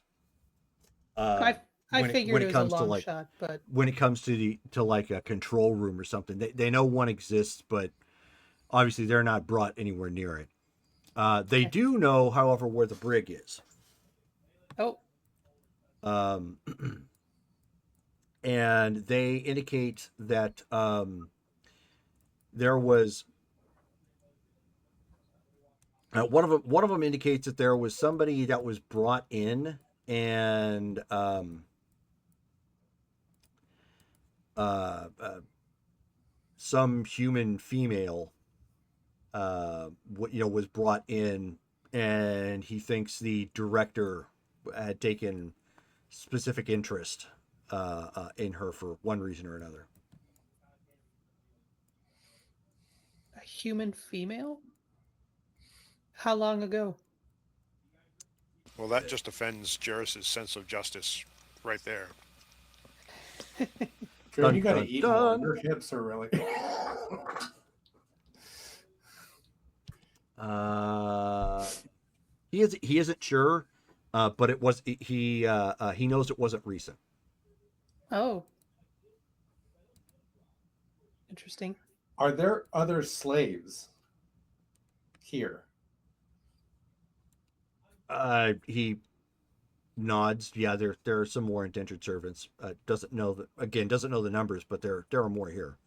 I figured it was a comes to long like shot, but when it comes to like a control room or something, they know one exists, but obviously they're not brought anywhere near it. They Okay. do know, however, where the brig is. oh, And they indicate that there was one of them indicates that there was somebody that was brought in, and some human female was brought in, and he thinks the director had taken specific interest in her for one reason or another. a human female? How long ago? Well, that just offends Jarrus's sense of justice right there. Good, you got to dun, eat dun. more. Your hips are really. He isn't sure, but he knows it wasn't recent. Oh, interesting. Are there other slaves here? He nods. Yeah, there are some more indentured servants. Doesn't know the numbers, but there are more here.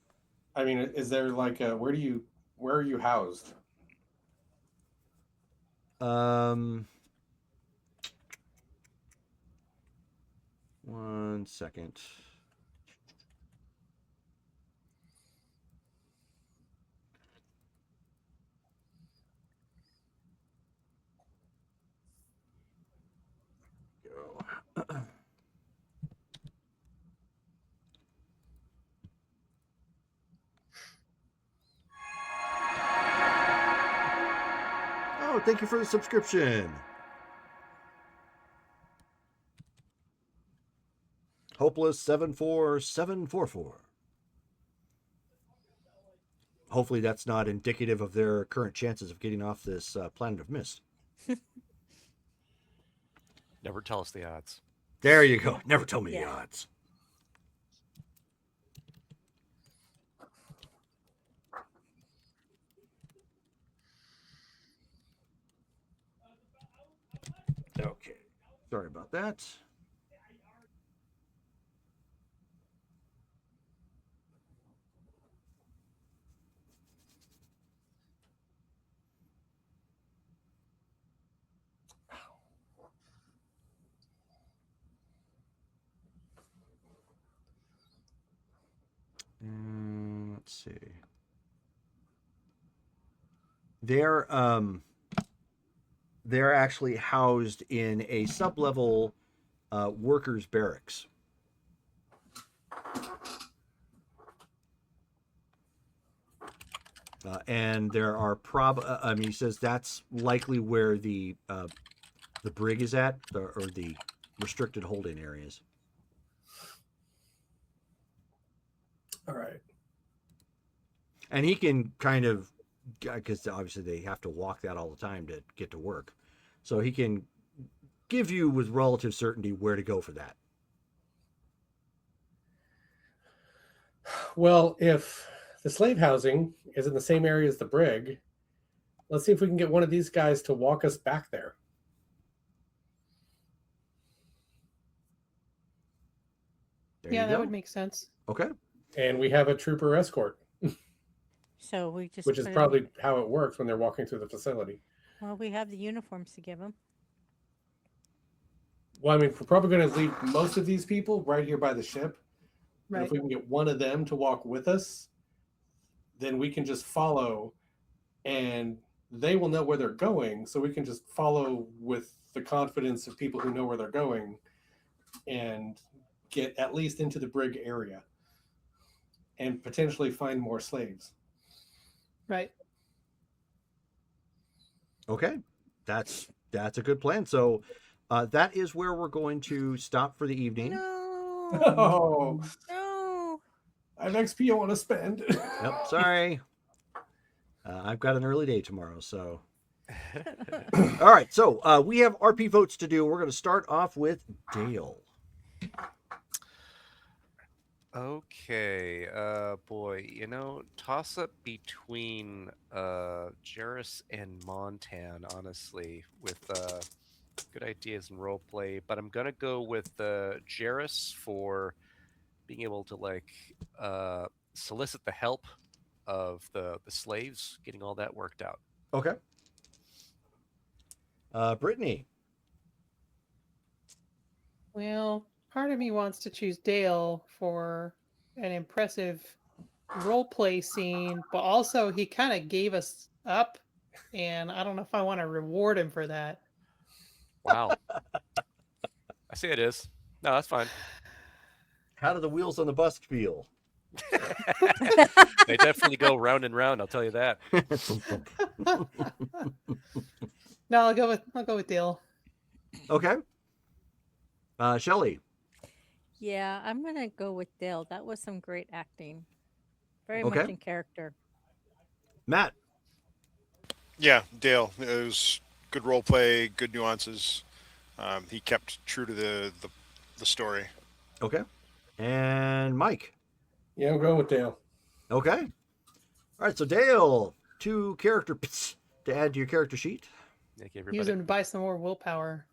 I mean, is there like a where are you housed? One second. Go. Oh, thank you for the subscription. Hopeless 74744. Hopefully that's not indicative of their current chances of getting off this planet of mist. Never tell us the odds. There you go. Never tell me the Yeah. odds. Okay. Sorry about that. let's see. They're actually housed in a sub-level workers' barracks. And there are he says that's likely where the brig is at, or the restricted holding areas. All right. And he can kind of, because obviously they have to walk that all the time to get to work, so he can give you with relative certainty where to go for that. Well, if the slave housing is in the same area as the brig, let's see if we can get one of these guys to walk us back there. There Yeah, you that go. would make sense. Okay. And we have a trooper escort, So we just which is put 'em- probably how it works when they're walking through the facility. well, we have the uniforms to give them. Well, I mean, we're probably going to leave most of these people right here by the ship. But Right. if we can get one of them to walk with us, then we can just follow, and they will know where they're going. So we can just follow with the confidence of people who know where they're going and get at least into the brig area and potentially find more slaves. Right. Okay. That's a good plan. So that is where we're going to stop for the evening. No, Oh, no. I have XP I want to spend. Yep. Sorry. I've got an early day tomorrow, so. All right. So we have RP votes to do. We're going to start off with Dale. Okay, boy, toss up between Jarrus and Montan, honestly, with good ideas and roleplay. But I'm gonna go with Jarrus for being able to solicit the help of the slaves, getting all that worked out. Okay. Brittany. Well, part of me wants to choose Dale for an impressive role play scene, but also he kind of gave us up, and I don't know if I want to reward him for that. Wow. I see it is. No, that's fine. How do the wheels on the bus feel? They definitely go round and round, I'll tell you that. No, I'll go with Dale. Okay. Shelley. Yeah, I'm gonna go with Dale. That was some great acting. Very Okay. much in character. Matt. Yeah, Dale. It was good role play, good nuances. He kept true to the story. Okay. And Mike. Yeah, I'm going with Dale. Okay. All right. So Dale, 2 character to add to your character sheet. Thank you, everybody. Use him to buy some more willpower.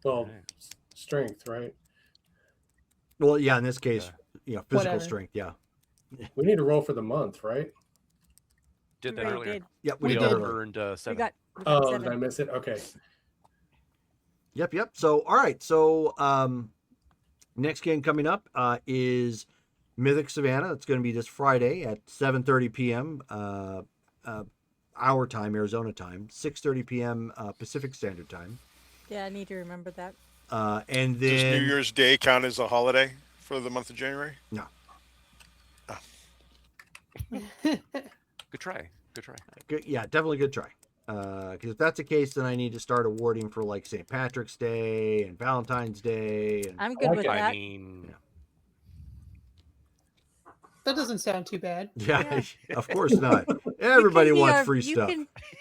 Well, Right. strength, right? Well, yeah. In this case, physical Whatever. strength. Yeah. We need to roll for the month, right? Did that We already earlier. did. Yep. We We did all earlier. earned We 7. got Oh, did I 7. miss it? Okay. Yep. So, all right. So, next game coming up is Mythic Savannah. It's going to be this Friday at 7:30 p.m. Our time, Arizona time, 6:30 p.m. Pacific Standard Time. Yeah, I need to remember that. And Does then New Year's Day count as a holiday for the month of January? no. Good try. Good try. Good, yeah, definitely good try. Because if that's the case, then I need to start awarding for like St. Patrick's Day and Valentine's Day. And I'm good like with it. I that. mean, That doesn't sound too bad. yeah, of course not. Everybody wants free stuff.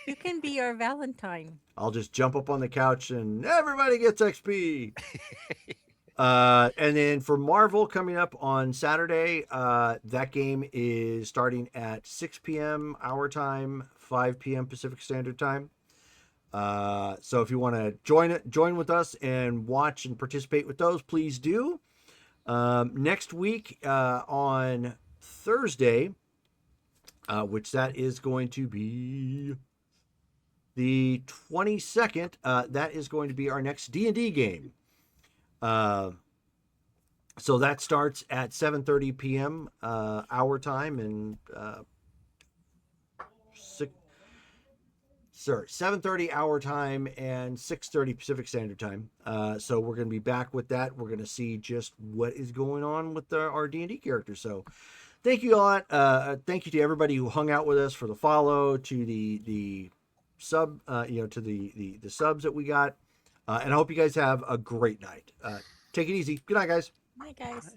You can be our Valentine. I'll just jump up on the couch and everybody gets XP. And then for Marvel coming up on Saturday, that game is starting at 6 p.m. our time, 5 p.m. Pacific Standard Time. So if you want to join with us and watch and participate with those, please do. Next week on Thursday, which that is going to be the 22nd, that is going to be our next D&D game. So that starts at 7:30 p.m. Our time, and 7:30 our time and 6:30 Pacific Standard Time. So we're going to be back with that. We're going to see just what is going on with our D&D characters. So thank you a lot. Thank you to everybody who hung out with us for the follow, to the sub, to the subs that we got. And I hope you guys have a great night. Take it easy. Good night, guys. Hi, guys.